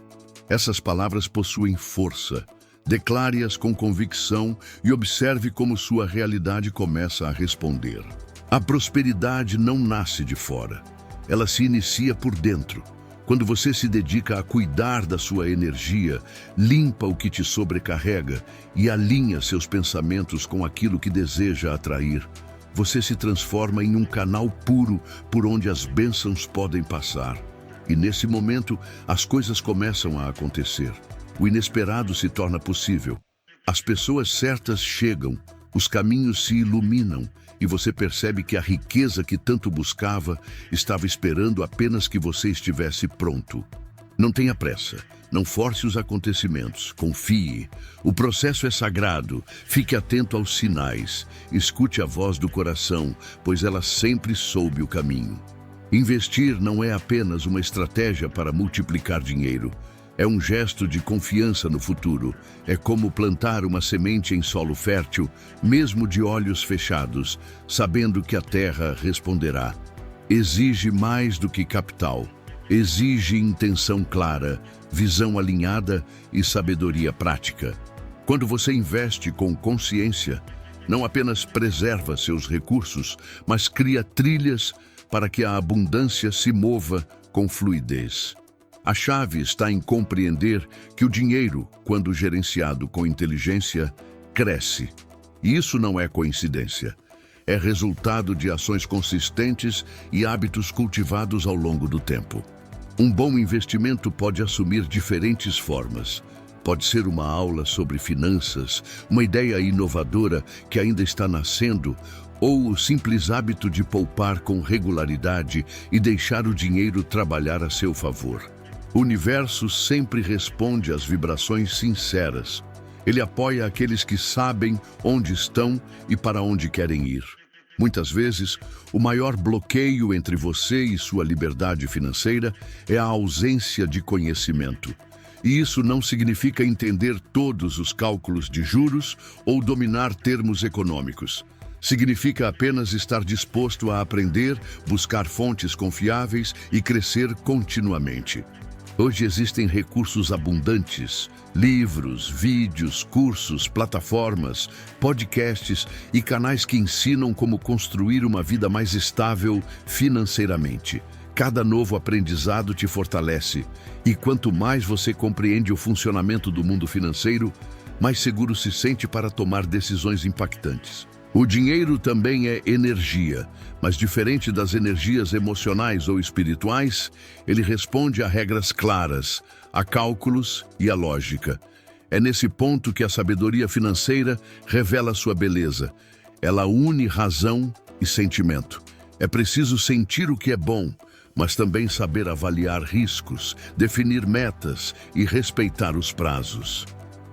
Essas palavras possuem força. Declare-as com convicção e observe como sua realidade começa a responder. A prosperidade não nasce de fora, ela se inicia por dentro. Quando você se dedica a cuidar da sua energia, limpa o que te sobrecarrega e alinha seus pensamentos com aquilo que deseja atrair, você se transforma em um canal puro por onde as bênçãos podem passar. E nesse momento, as coisas começam a acontecer. O inesperado se torna possível. As pessoas certas chegam, os caminhos se iluminam e você percebe que a riqueza que tanto buscava estava esperando apenas que você estivesse pronto. Não tenha pressa, não force os acontecimentos, confie. O processo é sagrado, fique atento aos sinais, escute a voz do coração, pois ela sempre soube o caminho. Investir não é apenas uma estratégia para multiplicar dinheiro. É um gesto de confiança no futuro. É como plantar uma semente em solo fértil, mesmo de olhos fechados, sabendo que a terra responderá. Exige mais do que capital. Exige intenção clara, visão alinhada e sabedoria prática. Quando você investe com consciência, não apenas preserva seus recursos, mas cria trilhas para que a abundância se mova com fluidez. A chave está em compreender que o dinheiro, quando gerenciado com inteligência, cresce. E isso não é coincidência. É resultado de ações consistentes e hábitos cultivados ao longo do tempo. Um bom investimento pode assumir diferentes formas. Pode ser uma aula sobre finanças, uma ideia inovadora que ainda está nascendo, ou o simples hábito de poupar com regularidade e deixar o dinheiro trabalhar a seu favor. O universo sempre responde às vibrações sinceras. Ele apoia aqueles que sabem onde estão e para onde querem ir. Muitas vezes, o maior bloqueio entre você e sua liberdade financeira é a ausência de conhecimento. E isso não significa entender todos os cálculos de juros ou dominar termos econômicos. Significa apenas estar disposto a aprender, buscar fontes confiáveis e crescer continuamente. Hoje existem recursos abundantes, livros, vídeos, cursos, plataformas, podcasts e canais que ensinam como construir uma vida mais estável financeiramente. Cada novo aprendizado te fortalece, e quanto mais você compreende o funcionamento do mundo financeiro, mais seguro se sente para tomar decisões impactantes. O dinheiro também é energia, mas diferente das energias emocionais ou espirituais, ele responde a regras claras, a cálculos e a lógica. É nesse ponto que a sabedoria financeira revela sua beleza. Ela une razão e sentimento. É preciso sentir o que é bom, mas também saber avaliar riscos, definir metas e respeitar os prazos.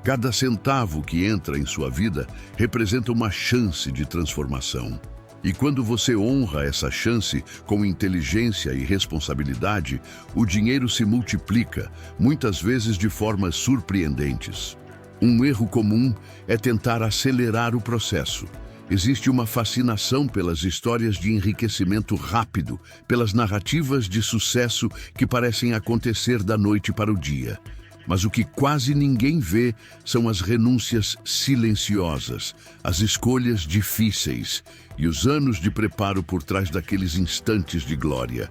Cada centavo que entra em sua vida representa uma chance de transformação. E quando você honra essa chance com inteligência e responsabilidade, o dinheiro se multiplica, muitas vezes de formas surpreendentes. Um erro comum é tentar acelerar o processo. Existe uma fascinação pelas histórias de enriquecimento rápido, pelas narrativas de sucesso que parecem acontecer da noite para o dia. Mas o que quase ninguém vê são as renúncias silenciosas, as escolhas difíceis e os anos de preparo por trás daqueles instantes de glória.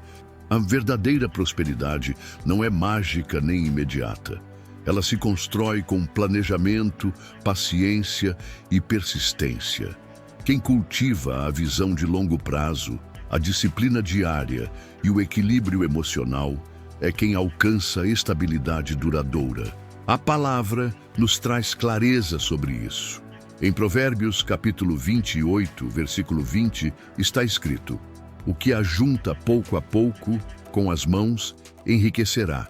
A verdadeira prosperidade não é mágica nem imediata. Ela se constrói com planejamento, paciência e persistência. Quem cultiva a visão de longo prazo, a disciplina diária e o equilíbrio emocional é quem alcança estabilidade duradoura. A palavra nos traz clareza sobre isso. Em Provérbios capítulo 28, versículo 20, está escrito: O que ajunta pouco a pouco com as mãos enriquecerá,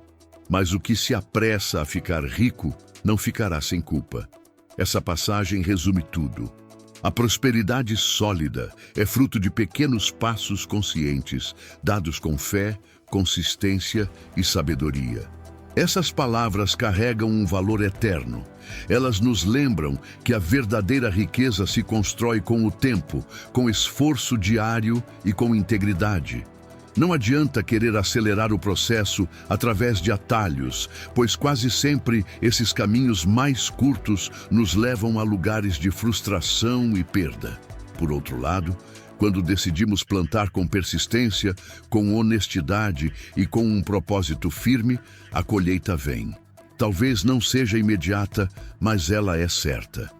mas o que se apressa a ficar rico não ficará sem culpa. Essa passagem resume tudo. A prosperidade sólida é fruto de pequenos passos conscientes, dados com fé, consistência e sabedoria. Essas palavras carregam um valor eterno. Elas nos lembram que a verdadeira riqueza se constrói com o tempo, com esforço diário e com integridade. Não adianta querer acelerar o processo através de atalhos, pois quase sempre esses caminhos mais curtos nos levam a lugares de frustração e perda. Por outro lado, quando decidimos plantar com persistência, com honestidade e com um propósito firme, a colheita vem. Talvez não seja imediata, mas ela é certa.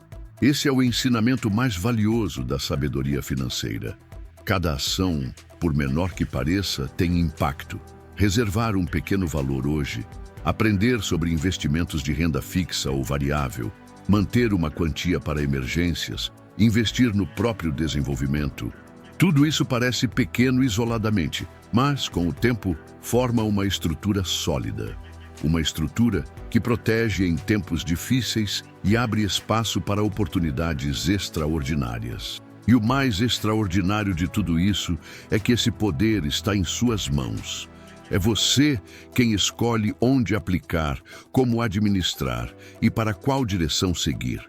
Esse é o ensinamento mais valioso da sabedoria financeira. Cada ação, por menor que pareça, tem impacto. Reservar um pequeno valor hoje, aprender sobre investimentos de renda fixa ou variável, manter uma quantia para emergências, investir no próprio desenvolvimento. Tudo isso parece pequeno isoladamente, mas, com o tempo, forma uma estrutura sólida. Uma estrutura que protege em tempos difíceis e abre espaço para oportunidades extraordinárias. E o mais extraordinário de tudo isso é que esse poder está em suas mãos. É você quem escolhe onde aplicar, como administrar e para qual direção seguir.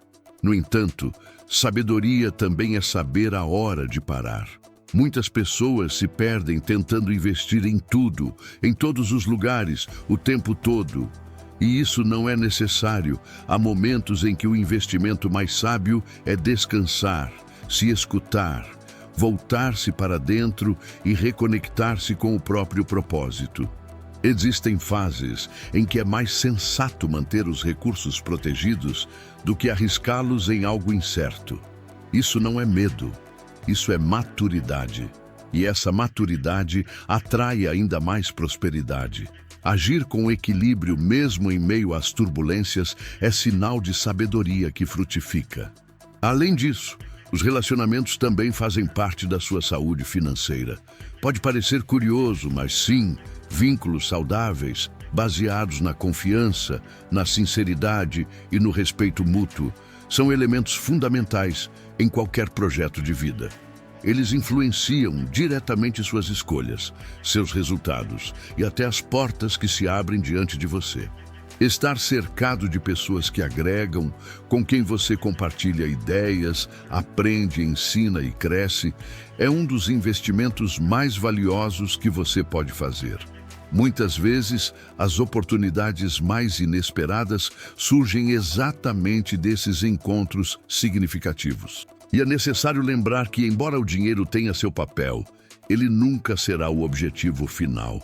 No entanto, sabedoria também é saber a hora de parar. Muitas pessoas se perdem tentando investir em tudo, em todos os lugares, o tempo todo. E isso não é necessário. Há momentos em que o investimento mais sábio é descansar, se escutar, voltar-se para dentro e reconectar-se com o próprio propósito. Existem fases em que é mais sensato manter os recursos protegidos do que arriscá-los em algo incerto. Isso não é medo, isso é maturidade. E essa maturidade atrai ainda mais prosperidade. Agir com equilíbrio mesmo em meio às turbulências é sinal de sabedoria que frutifica. Além disso, os relacionamentos também fazem parte da sua saúde financeira. Pode parecer curioso, mas sim, vínculos saudáveis, baseados na confiança, na sinceridade e no respeito mútuo, são elementos fundamentais em qualquer projeto de vida. Eles influenciam diretamente suas escolhas, seus resultados e até as portas que se abrem diante de você. Estar cercado de pessoas que agregam, com quem você compartilha ideias, aprende, ensina e cresce, é um dos investimentos mais valiosos que você pode fazer. Muitas vezes, as oportunidades mais inesperadas surgem exatamente desses encontros significativos. E é necessário lembrar que, embora o dinheiro tenha seu papel, ele nunca será o objetivo final.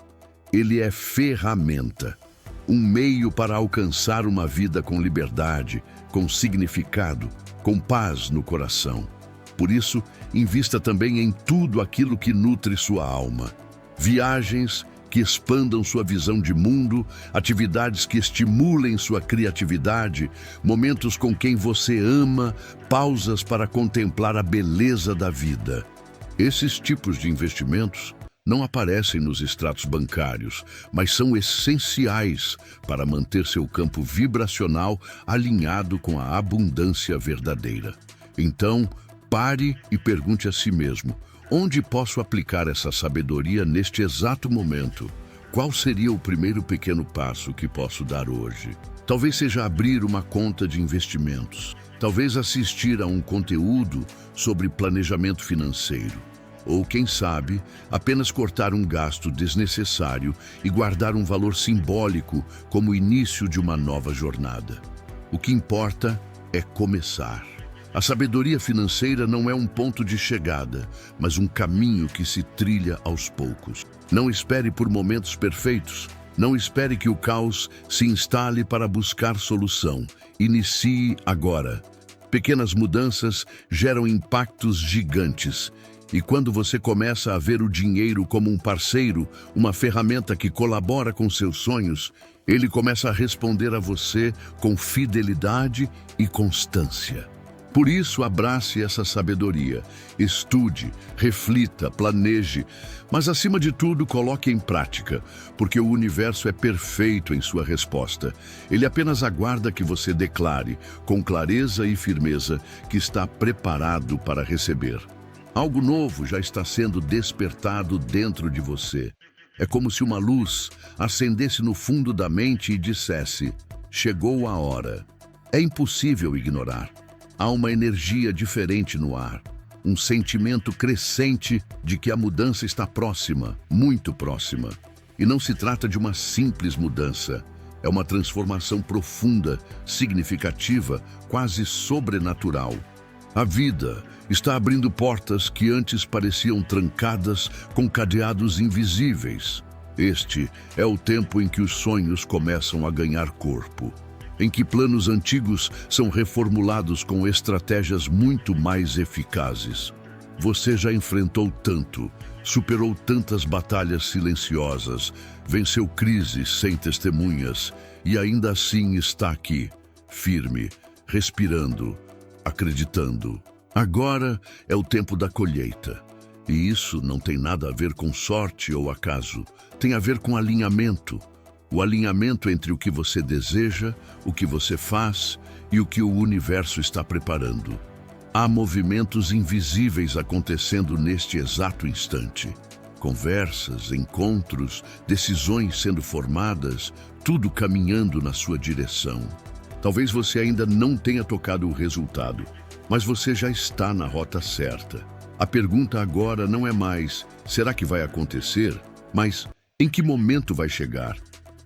Ele é ferramenta. Um meio para alcançar uma vida com liberdade, com significado, com paz no coração. Por isso, invista também em tudo aquilo que nutre sua alma. Viagens que expandam sua visão de mundo, atividades que estimulem sua criatividade, momentos com quem você ama, pausas para contemplar a beleza da vida. Esses tipos de investimentos não aparecem nos extratos bancários, mas são essenciais para manter seu campo vibracional alinhado com a abundância verdadeira. Então, pare e pergunte a si mesmo: onde posso aplicar essa sabedoria neste exato momento? Qual seria o primeiro pequeno passo que posso dar hoje? Talvez seja abrir uma conta de investimentos, talvez assistir a um conteúdo sobre planejamento financeiro. Ou, quem sabe, apenas cortar um gasto desnecessário e guardar um valor simbólico como início de uma nova jornada. O que importa é começar. A sabedoria financeira não é um ponto de chegada, mas um caminho que se trilha aos poucos. Não espere por momentos perfeitos. Não espere que o caos se instale para buscar solução. Inicie agora. Pequenas mudanças geram impactos gigantes. E quando você começa a ver o dinheiro como um parceiro, uma ferramenta que colabora com seus sonhos, ele começa a responder a você com fidelidade e constância. Por isso, abrace essa sabedoria. Estude, reflita, planeje, mas acima de tudo, coloque em prática, porque o universo é perfeito em sua resposta. Ele apenas aguarda que você declare, com clareza e firmeza, que está preparado para receber. Algo novo já está sendo despertado dentro de você. É como se uma luz acendesse no fundo da mente e dissesse: chegou a hora. É impossível ignorar. Há uma energia diferente no ar, um sentimento crescente de que a mudança está próxima, muito próxima. E não se trata de uma simples mudança. É uma transformação profunda, significativa, quase sobrenatural. A vida está abrindo portas que antes pareciam trancadas com cadeados invisíveis. Este é o tempo em que os sonhos começam a ganhar corpo, em que planos antigos são reformulados com estratégias muito mais eficazes. Você já enfrentou tanto, superou tantas batalhas silenciosas, venceu crises sem testemunhas e ainda assim está aqui, firme, respirando, acreditando. Agora é o tempo da colheita. E isso não tem nada a ver com sorte ou acaso. Tem a ver com alinhamento. O alinhamento entre o que você deseja, o que você faz e o que o universo está preparando. Há movimentos invisíveis acontecendo neste exato instante. Conversas, encontros, decisões sendo formadas, tudo caminhando na sua direção. Talvez você ainda não tenha tocado o resultado, mas você já está na rota certa. A pergunta agora não é mais: será que vai acontecer? Mas em que momento vai chegar?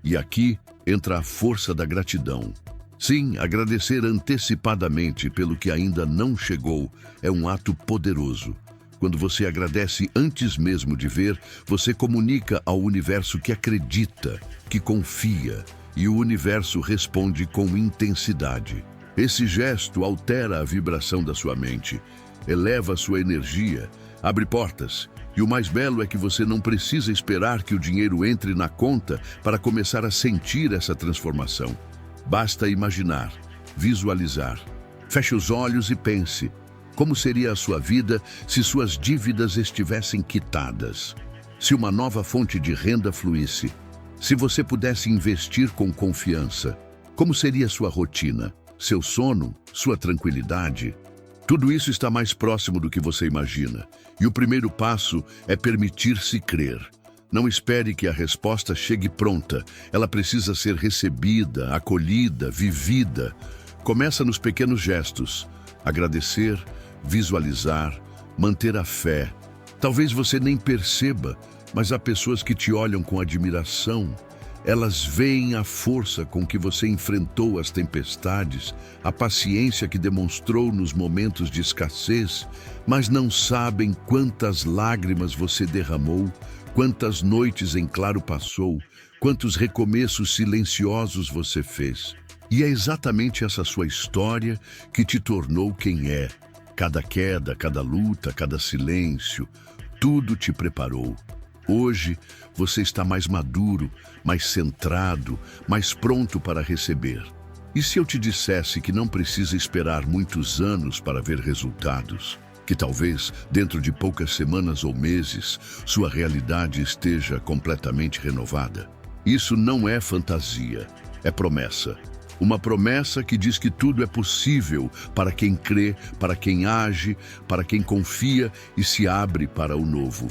E aqui entra a força da gratidão. Sim, agradecer antecipadamente pelo que ainda não chegou é um ato poderoso. Quando você agradece antes mesmo de ver, você comunica ao universo que acredita, que confia, e o universo responde com intensidade. Esse gesto altera a vibração da sua mente, eleva sua energia, abre portas. E o mais belo é que você não precisa esperar que o dinheiro entre na conta para começar a sentir essa transformação. Basta imaginar, visualizar. Feche os olhos e pense: como seria a sua vida se suas dívidas estivessem quitadas? Se uma nova fonte de renda fluísse? Se você pudesse investir com confiança? Como seria sua rotina? Seu sono? Sua tranquilidade? Tudo isso está mais próximo do que você imagina. E o primeiro passo é permitir-se crer. Não espere que a resposta chegue pronta. Ela precisa ser recebida, acolhida, vivida. Começa nos pequenos gestos. Agradecer, visualizar, manter a fé. Talvez você nem perceba, mas há pessoas que te olham com admiração. Elas veem a força com que você enfrentou as tempestades, a paciência que demonstrou nos momentos de escassez, mas não sabem quantas lágrimas você derramou, quantas noites em claro passou, quantos recomeços silenciosos você fez. E é exatamente essa sua história que te tornou quem é. Cada queda, cada luta, cada silêncio, tudo te preparou. Hoje, você está mais maduro, mais centrado, mais pronto para receber. E se eu te dissesse que não precisa esperar muitos anos para ver resultados? Que talvez, dentro de poucas semanas ou meses, sua realidade esteja completamente renovada? Isso não é fantasia, é promessa. Uma promessa que diz que tudo é possível para quem crê, para quem age, para quem confia e se abre para o novo.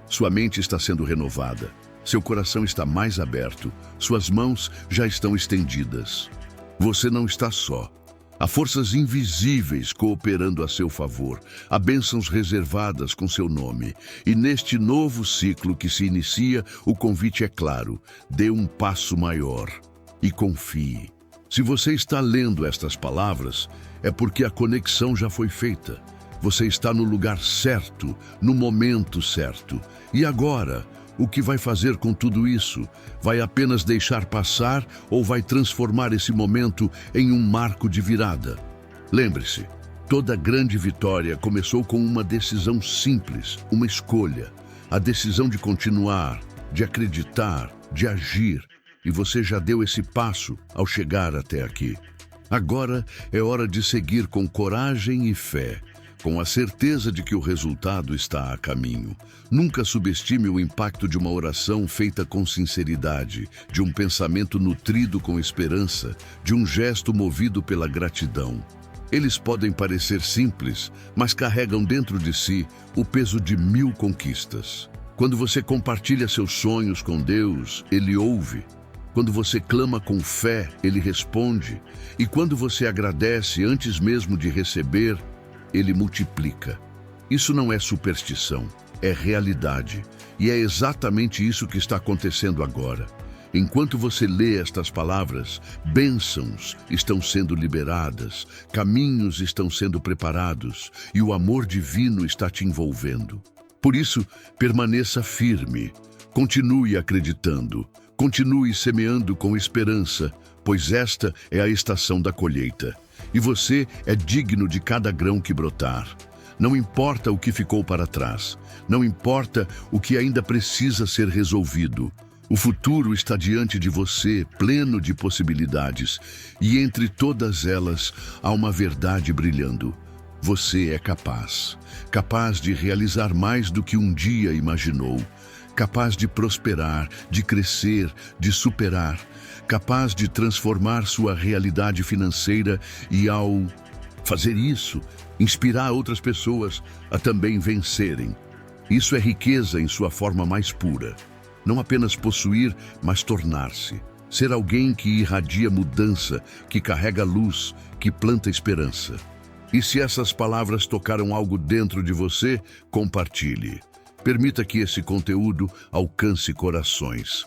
Sua mente está sendo renovada, seu coração está mais aberto, suas mãos já estão estendidas. Você não está só. Há forças invisíveis cooperando a seu favor, há bênçãos reservadas com seu nome. E neste novo ciclo que se inicia, o convite é claro: dê um passo maior e confie. Se você está lendo estas palavras, é porque a conexão já foi feita. Você está no lugar certo, no momento certo. E agora, o que vai fazer com tudo isso? Vai apenas deixar passar ou vai transformar esse momento em um marco de virada? Lembre-se, toda grande vitória começou com uma decisão simples, uma escolha. A decisão de continuar, de acreditar, de agir. E você já deu esse passo ao chegar até aqui. Agora é hora de seguir com coragem e fé, com a certeza de que o resultado está a caminho. Nunca subestime o impacto de uma oração feita com sinceridade, de um pensamento nutrido com esperança, de um gesto movido pela gratidão. Eles podem parecer simples, mas carregam dentro de si o peso de 1000 conquistas. Quando você compartilha seus sonhos com Deus, Ele ouve. Quando você clama com fé, Ele responde. E quando você agradece antes mesmo de receber, Ele multiplica. Isso não é superstição, é realidade. E é exatamente isso que está acontecendo agora. Enquanto você lê estas palavras, bênçãos estão sendo liberadas, caminhos estão sendo preparados e o amor divino está te envolvendo. Por isso, permaneça firme, continue acreditando, continue semeando com esperança, pois esta é a estação da colheita. E você é digno de cada grão que brotar. Não importa o que ficou para trás, não importa o que ainda precisa ser resolvido. O futuro está diante de você, pleno de possibilidades, e entre todas elas há uma verdade brilhando. Você é capaz, capaz de realizar mais do que um dia imaginou, capaz de prosperar, de crescer, de superar, capaz de transformar sua realidade financeira e, ao fazer isso, inspirar outras pessoas a também vencerem. Isso é riqueza em sua forma mais pura. Não apenas possuir, mas tornar-se. Ser alguém que irradia mudança, que carrega luz, que planta esperança. E se essas palavras tocaram algo dentro de você, compartilhe. Permita que esse conteúdo alcance corações.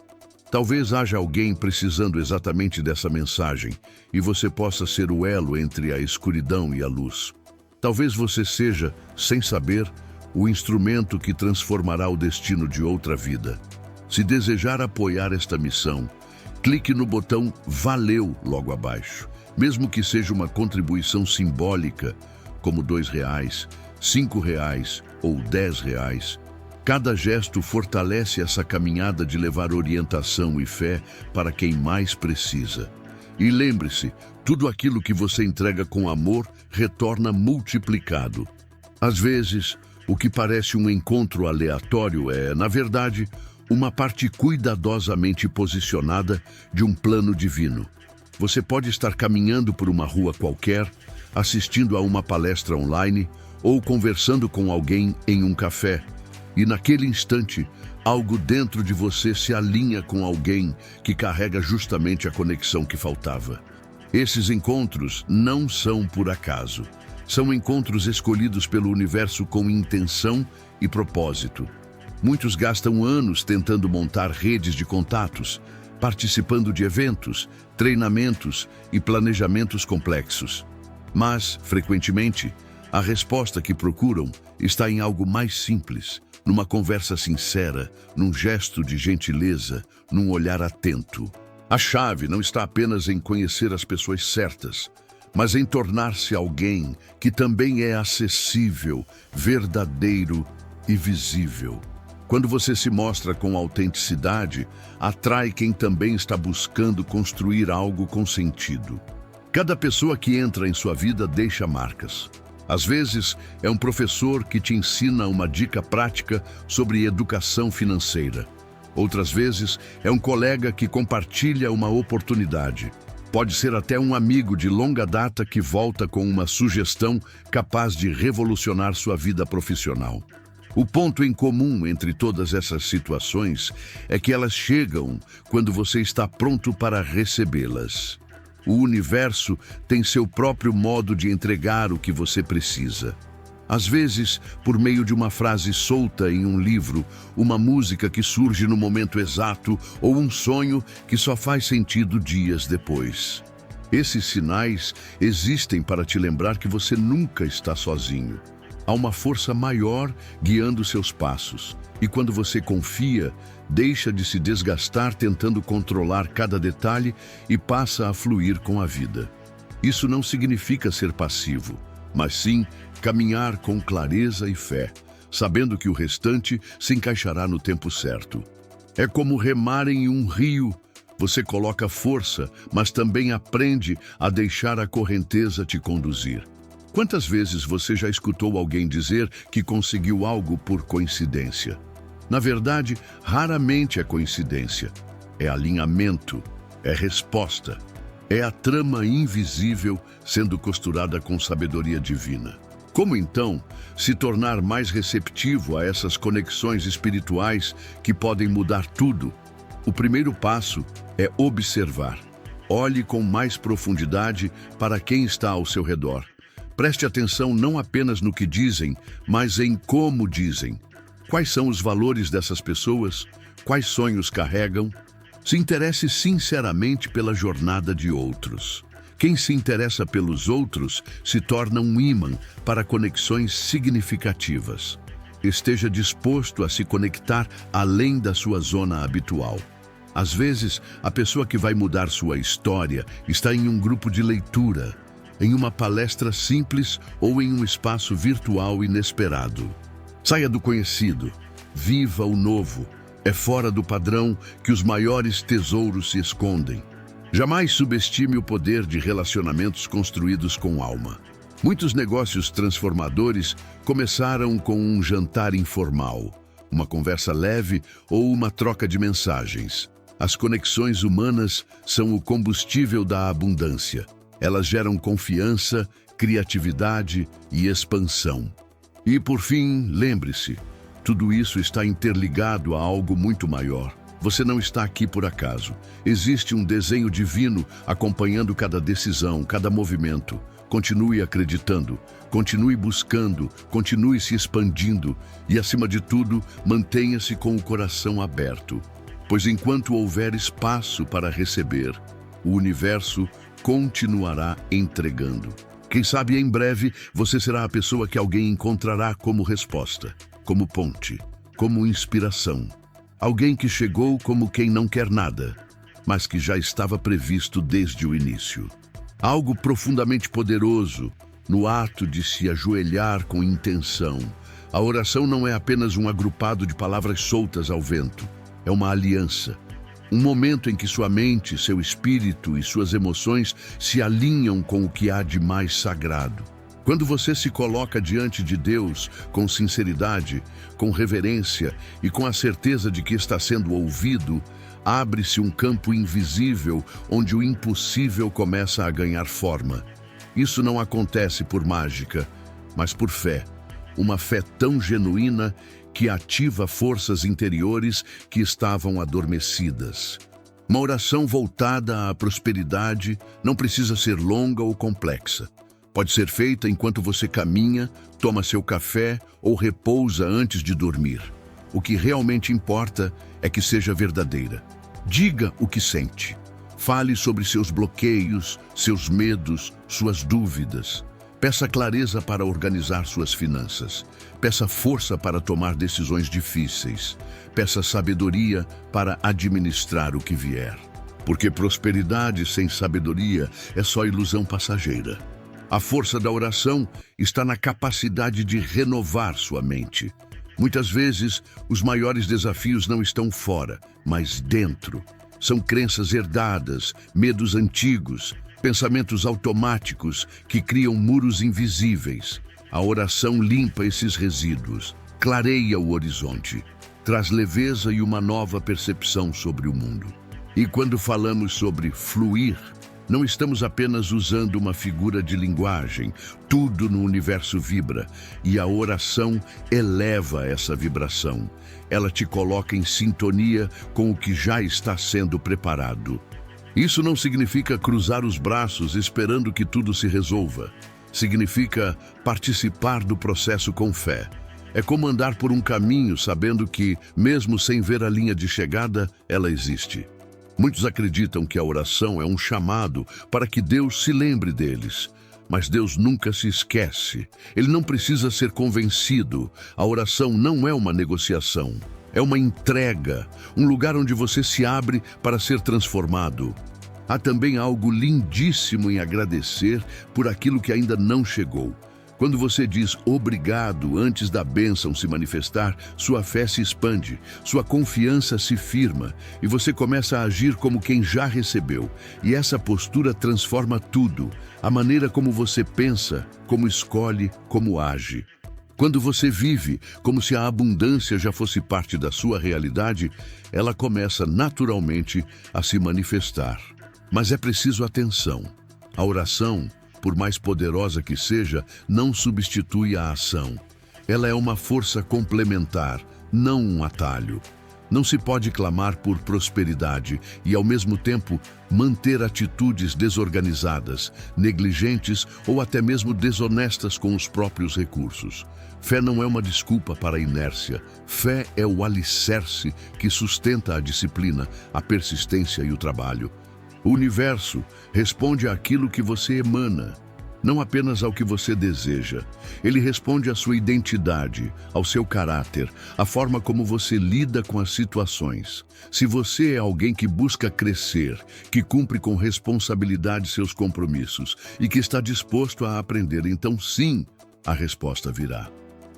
Talvez haja alguém precisando exatamente dessa mensagem e você possa ser o elo entre a escuridão e a luz. Talvez você seja, sem saber, o instrumento que transformará o destino de outra vida. Se desejar apoiar esta missão, clique no botão Valeu logo abaixo. Mesmo que seja uma contribuição simbólica, como R$ 2, R$ 5 ou R$ 10, cada gesto fortalece essa caminhada de levar orientação e fé para quem mais precisa. E lembre-se, tudo aquilo que você entrega com amor retorna multiplicado. Às vezes, o que parece um encontro aleatório é, na verdade, uma parte cuidadosamente posicionada de um plano divino. Você pode estar caminhando por uma rua qualquer, assistindo a uma palestra online ou conversando com alguém em um café. E naquele instante, algo dentro de você se alinha com alguém que carrega justamente a conexão que faltava. Esses encontros não são por acaso. São encontros escolhidos pelo universo com intenção e propósito. Muitos gastam anos tentando montar redes de contatos, participando de eventos, treinamentos e planejamentos complexos. Mas, frequentemente, a resposta que procuram está em algo mais simples, numa conversa sincera, num gesto de gentileza, num olhar atento. A chave não está apenas em conhecer as pessoas certas, mas em tornar-se alguém que também é acessível, verdadeiro e visível. Quando você se mostra com autenticidade, atrai quem também está buscando construir algo com sentido. Cada pessoa que entra em sua vida deixa marcas. Às vezes, é um professor que te ensina uma dica prática sobre educação financeira. Outras vezes, é um colega que compartilha uma oportunidade. Pode ser até um amigo de longa data que volta com uma sugestão capaz de revolucionar sua vida profissional. O ponto em comum entre todas essas situações é que elas chegam quando você está pronto para recebê-las. O universo tem seu próprio modo de entregar o que você precisa. Às vezes, por meio de uma frase solta em um livro, uma música que surge no momento exato ou um sonho que só faz sentido dias depois. Esses sinais existem para te lembrar que você nunca está sozinho. Há uma força maior guiando seus passos. E quando você confia, deixa de se desgastar tentando controlar cada detalhe e passa a fluir com a vida. Isso não significa ser passivo, mas sim caminhar com clareza e fé, sabendo que o restante se encaixará no tempo certo. É como remar em um rio. Você coloca força, mas também aprende a deixar a correnteza te conduzir. Quantas vezes você já escutou alguém dizer que conseguiu algo por coincidência? Na verdade, raramente é coincidência. É alinhamento, é resposta. É a trama invisível sendo costurada com sabedoria divina. Como então se tornar mais receptivo a essas conexões espirituais que podem mudar tudo? O primeiro passo é observar. Olhe com mais profundidade para quem está ao seu redor. Preste atenção não apenas no que dizem, mas em como dizem. Quais são os valores dessas pessoas? Quais sonhos carregam? Se interesse sinceramente pela jornada de outros. Quem se interessa pelos outros se torna um ímã para conexões significativas. Esteja disposto a se conectar além da sua zona habitual. Às vezes, a pessoa que vai mudar sua história está em um grupo de leitura, em uma palestra simples ou em um espaço virtual inesperado. Saia do conhecido, viva o novo. É fora do padrão que os maiores tesouros se escondem. Jamais subestime o poder de relacionamentos construídos com alma. Muitos negócios transformadores começaram com um jantar informal, uma conversa leve ou uma troca de mensagens. As conexões humanas são o combustível da abundância. Elas geram confiança, criatividade e expansão. E, por fim, lembre-se, tudo isso está interligado a algo muito maior. Você não está aqui por acaso. Existe um desenho divino acompanhando cada decisão, cada movimento. Continue acreditando, continue buscando, continue se expandindo e, acima de tudo, mantenha-se com o coração aberto. Pois enquanto houver espaço para receber, o universo continuará entregando. Quem sabe em breve você será a pessoa que alguém encontrará como resposta, como ponte, como inspiração. Alguém que chegou como quem não quer nada, mas que já estava previsto desde o início. Algo profundamente poderoso no ato de se ajoelhar com intenção. A oração não é apenas um agrupado de palavras soltas ao vento. É uma aliança. Um momento em que sua mente, seu espírito e suas emoções se alinham com o que há de mais sagrado. Quando você se coloca diante de Deus com sinceridade, com reverência e com a certeza de que está sendo ouvido, abre-se um campo invisível onde o impossível começa a ganhar forma. Isso não acontece por mágica, mas por fé. Uma fé tão genuína que ativa forças interiores que estavam adormecidas. Uma oração voltada à prosperidade não precisa ser longa ou complexa. Pode ser feita enquanto você caminha, toma seu café ou repousa antes de dormir. O que realmente importa é que seja verdadeira. Diga o que sente. Fale sobre seus bloqueios, seus medos, suas dúvidas. Peça clareza para organizar suas finanças. Peça força para tomar decisões difíceis. Peça sabedoria para administrar o que vier. Porque prosperidade sem sabedoria é só ilusão passageira. A força da oração está na capacidade de renovar sua mente. Muitas vezes, os maiores desafios não estão fora, mas dentro. São crenças herdadas, medos antigos, pensamentos automáticos que criam muros invisíveis. A oração limpa esses resíduos, clareia o horizonte, traz leveza e uma nova percepção sobre o mundo. E quando falamos sobre fluir, não estamos apenas usando uma figura de linguagem. Tudo no universo vibra e a oração eleva essa vibração. Ela te coloca em sintonia com o que já está sendo preparado. Isso não significa cruzar os braços esperando que tudo se resolva. Significa participar do processo com fé. É como andar por um caminho sabendo que, mesmo sem ver a linha de chegada, ela existe. Muitos acreditam que a oração é um chamado para que Deus se lembre deles. Mas Deus nunca se esquece. Ele não precisa ser convencido. A oração não é uma negociação. É uma entrega, um lugar onde você se abre para ser transformado. Há também algo lindíssimo em agradecer por aquilo que ainda não chegou. Quando você diz obrigado antes da bênção se manifestar, sua fé se expande, sua confiança se firma e você começa a agir como quem já recebeu. E essa postura transforma tudo, a maneira como você pensa, como escolhe, como age. Quando você vive como se a abundância já fosse parte da sua realidade, ela começa naturalmente a se manifestar. Mas é preciso atenção. A oração, por mais poderosa que seja, não substitui a ação. Ela é uma força complementar, não um atalho. Não se pode clamar por prosperidade e, ao mesmo tempo, manter atitudes desorganizadas, negligentes ou até mesmo desonestas com os próprios recursos. Fé não é uma desculpa para a inércia. Fé é o alicerce que sustenta a disciplina, a persistência e o trabalho. O universo responde àquilo que você emana, não apenas ao que você deseja. Ele responde à sua identidade, ao seu caráter, à forma como você lida com as situações. Se você é alguém que busca crescer, que cumpre com responsabilidade seus compromissos e que está disposto a aprender, então sim, a resposta virá.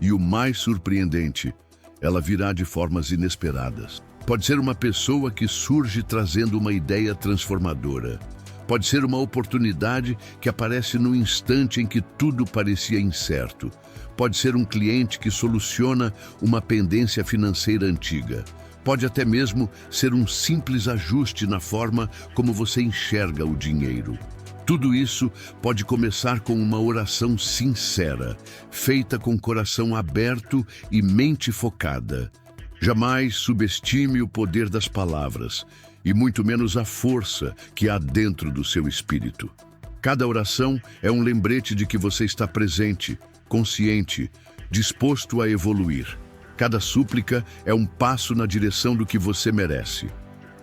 E o mais surpreendente, ela virá de formas inesperadas. Pode ser uma pessoa que surge trazendo uma ideia transformadora. Pode ser uma oportunidade que aparece no instante em que tudo parecia incerto. Pode ser um cliente que soluciona uma pendência financeira antiga. Pode até mesmo ser um simples ajuste na forma como você enxerga o dinheiro. Tudo isso pode começar com uma oração sincera, feita com coração aberto e mente focada. Jamais subestime o poder das palavras, e muito menos a força que há dentro do seu espírito. Cada oração é um lembrete de que você está presente, consciente, disposto a evoluir. Cada súplica é um passo na direção do que você merece.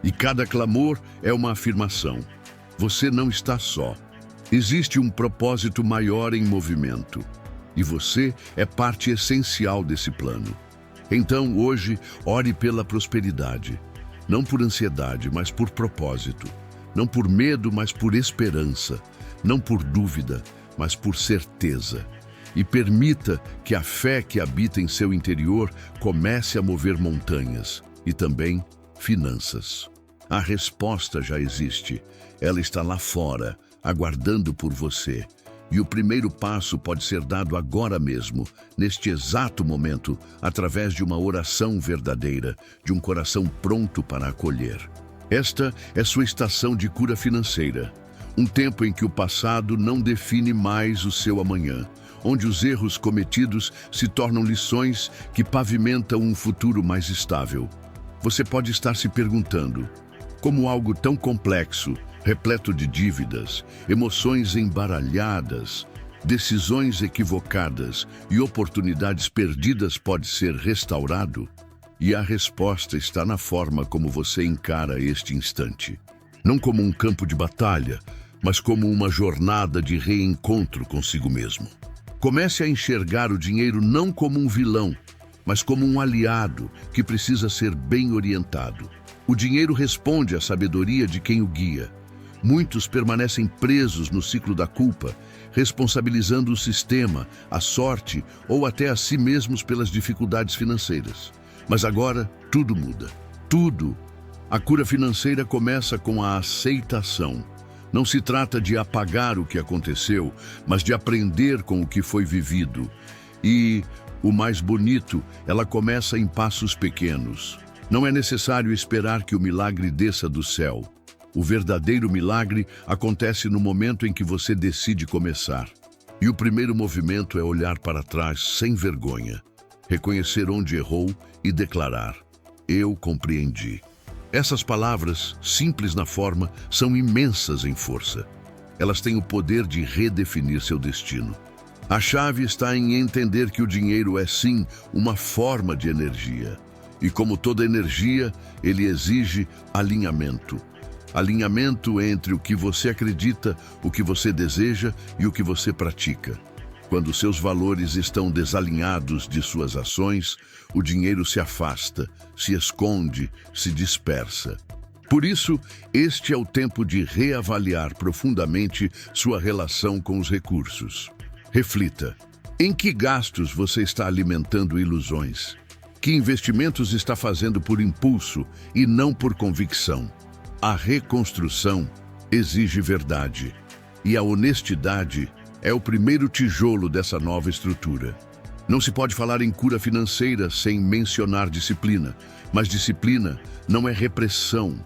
E cada clamor é uma afirmação. Você não está só. Existe um propósito maior em movimento. E você é parte essencial desse plano. Então, hoje, ore pela prosperidade. Não por ansiedade, mas por propósito. Não por medo, mas por esperança. Não por dúvida, mas por certeza. E permita que a fé que habita em seu interior comece a mover montanhas e também finanças. A resposta já existe. Ela está lá fora, aguardando por você. E o primeiro passo pode ser dado agora mesmo, neste exato momento, através de uma oração verdadeira, de um coração pronto para acolher. Esta é sua estação de cura financeira, um tempo em que o passado não define mais o seu amanhã, onde os erros cometidos se tornam lições que pavimentam um futuro mais estável. Você pode estar se perguntando, como algo tão complexo, repleto de dívidas, emoções embaralhadas, decisões equivocadas e oportunidades perdidas pode ser restaurado? E a resposta está na forma como você encara este instante. Não como um campo de batalha, mas como uma jornada de reencontro consigo mesmo. Comece a enxergar o dinheiro não como um vilão, mas como um aliado que precisa ser bem orientado. O dinheiro responde à sabedoria de quem o guia. Muitos permanecem presos no ciclo da culpa, responsabilizando o sistema, a sorte ou até a si mesmos pelas dificuldades financeiras. Mas agora tudo muda. Tudo. A cura financeira começa com a aceitação. Não se trata de apagar o que aconteceu, mas de aprender com o que foi vivido. E, o mais bonito, ela começa em passos pequenos. Não é necessário esperar que o milagre desça do céu. O verdadeiro milagre acontece no momento em que você decide começar. E o primeiro movimento é olhar para trás sem vergonha, reconhecer onde errou e declarar: eu compreendi. Essas palavras, simples na forma, são imensas em força. Elas têm o poder de redefinir seu destino. A chave está em entender que o dinheiro é sim uma forma de energia. E como toda energia, ele exige alinhamento. Alinhamento entre o que você acredita, o que você deseja e o que você pratica. Quando seus valores estão desalinhados de suas ações, o dinheiro se afasta, se esconde, se dispersa. Por isso, este é o tempo de reavaliar profundamente sua relação com os recursos. Reflita: Em que gastos você está alimentando ilusões? Que investimentos está fazendo por impulso e não por convicção? A reconstrução exige verdade, e a honestidade é o primeiro tijolo dessa nova estrutura. Não se pode falar em cura financeira sem mencionar disciplina, mas disciplina não é repressão,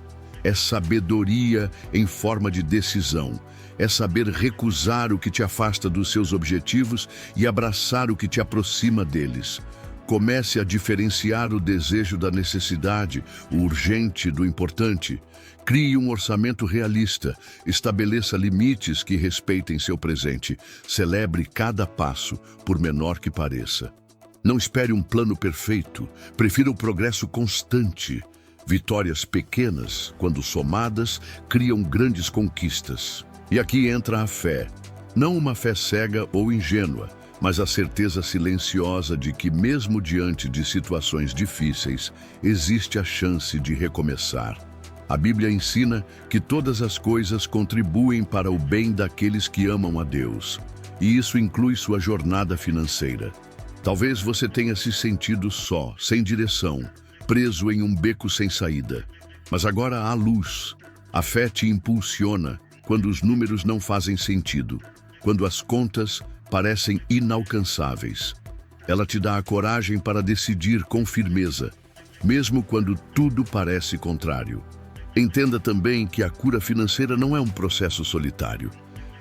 é sabedoria em forma de decisão. É saber recusar o que te afasta dos seus objetivos e abraçar o que te aproxima deles. Comece a diferenciar o desejo da necessidade, o urgente do importante. Crie um orçamento realista, estabeleça limites que respeitem seu presente. Celebre cada passo, por menor que pareça. Não espere um plano perfeito, prefira o progresso constante. Vitórias pequenas, quando somadas, criam grandes conquistas. E aqui entra a fé. Não uma fé cega ou ingênua, mas a certeza silenciosa de que, mesmo diante de situações difíceis, existe a chance de recomeçar. A Bíblia ensina que todas as coisas contribuem para o bem daqueles que amam a Deus, e isso inclui sua jornada financeira. Talvez você tenha se sentido só, sem direção, preso em um beco sem saída. Mas agora há luz. A fé te impulsiona quando os números não fazem sentido, quando as contas parecem inalcançáveis. Ela te dá a coragem para decidir com firmeza, mesmo quando tudo parece contrário. Entenda também que a cura financeira não é um processo solitário.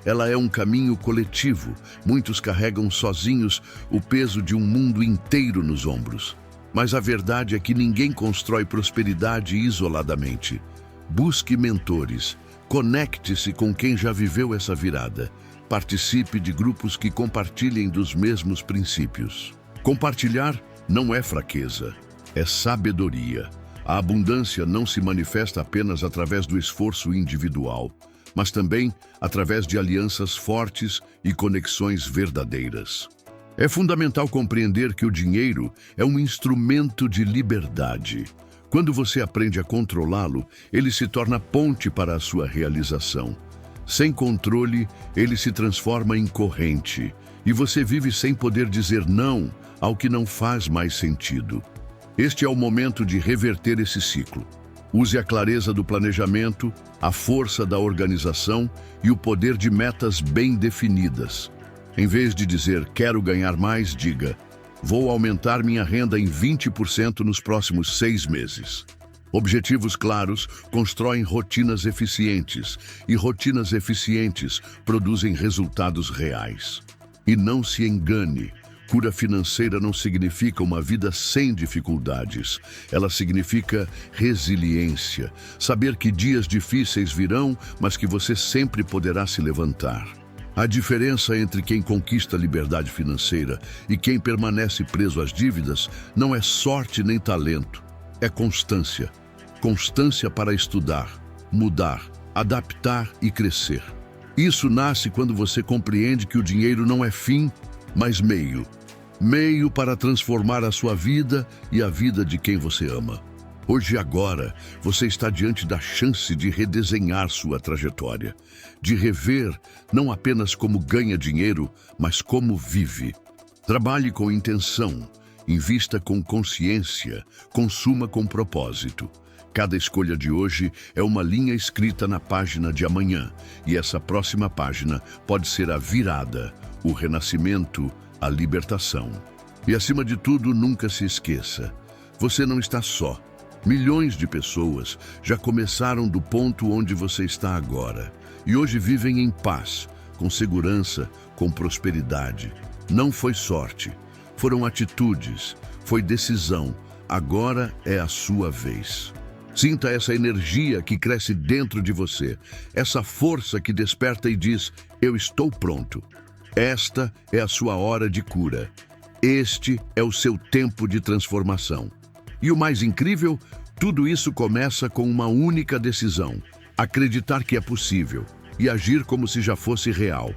Ela é um caminho coletivo. Muitos carregam sozinhos o peso de um mundo inteiro nos ombros. Mas a verdade é que ninguém constrói prosperidade isoladamente. Busque mentores. Conecte-se com quem já viveu essa virada. Participe de grupos que compartilhem dos mesmos princípios. Compartilhar não é fraqueza, é sabedoria. A abundância não se manifesta apenas através do esforço individual, mas também através de alianças fortes e conexões verdadeiras. É fundamental compreender que o dinheiro é um instrumento de liberdade. Quando você aprende a controlá-lo, ele se torna ponte para a sua realização. Sem controle, ele se transforma em corrente, e você vive sem poder dizer não ao que não faz mais sentido. Este é o momento de reverter esse ciclo. Use a clareza do planejamento, a força da organização e o poder de metas bem definidas. Em vez de dizer, quero ganhar mais, diga, vou aumentar minha renda em 20% nos próximos 6 meses. Objetivos claros constroem rotinas eficientes, e rotinas eficientes produzem resultados reais. E não se engane, cura financeira não significa uma vida sem dificuldades. Ela significa resiliência, saber que dias difíceis virão, mas que você sempre poderá se levantar. A diferença entre quem conquista a liberdade financeira e quem permanece preso às dívidas não é sorte nem talento, é constância. Constância para estudar, mudar, adaptar e crescer. Isso nasce quando você compreende que o dinheiro não é fim, mas meio. Meio para transformar a sua vida e a vida de quem você ama. Hoje e agora, você está diante da chance de redesenhar sua trajetória, de rever não apenas como ganha dinheiro, mas como vive. Trabalhe com intenção, invista com consciência, consuma com propósito. Cada escolha de hoje é uma linha escrita na página de amanhã, e essa próxima página pode ser a virada, o renascimento, a libertação. E acima de tudo, nunca se esqueça, você não está só. Milhões de pessoas já começaram do ponto onde você está agora e hoje vivem em paz, com segurança, com prosperidade. Não foi sorte, foram atitudes, foi decisão. Agora é a sua vez. Sinta essa energia que cresce dentro de você, essa força que desperta e diz, eu estou pronto. Esta é a sua hora de cura. Este é o seu tempo de transformação. E o mais incrível, tudo isso começa com uma única decisão: acreditar que é possível e agir como se já fosse real.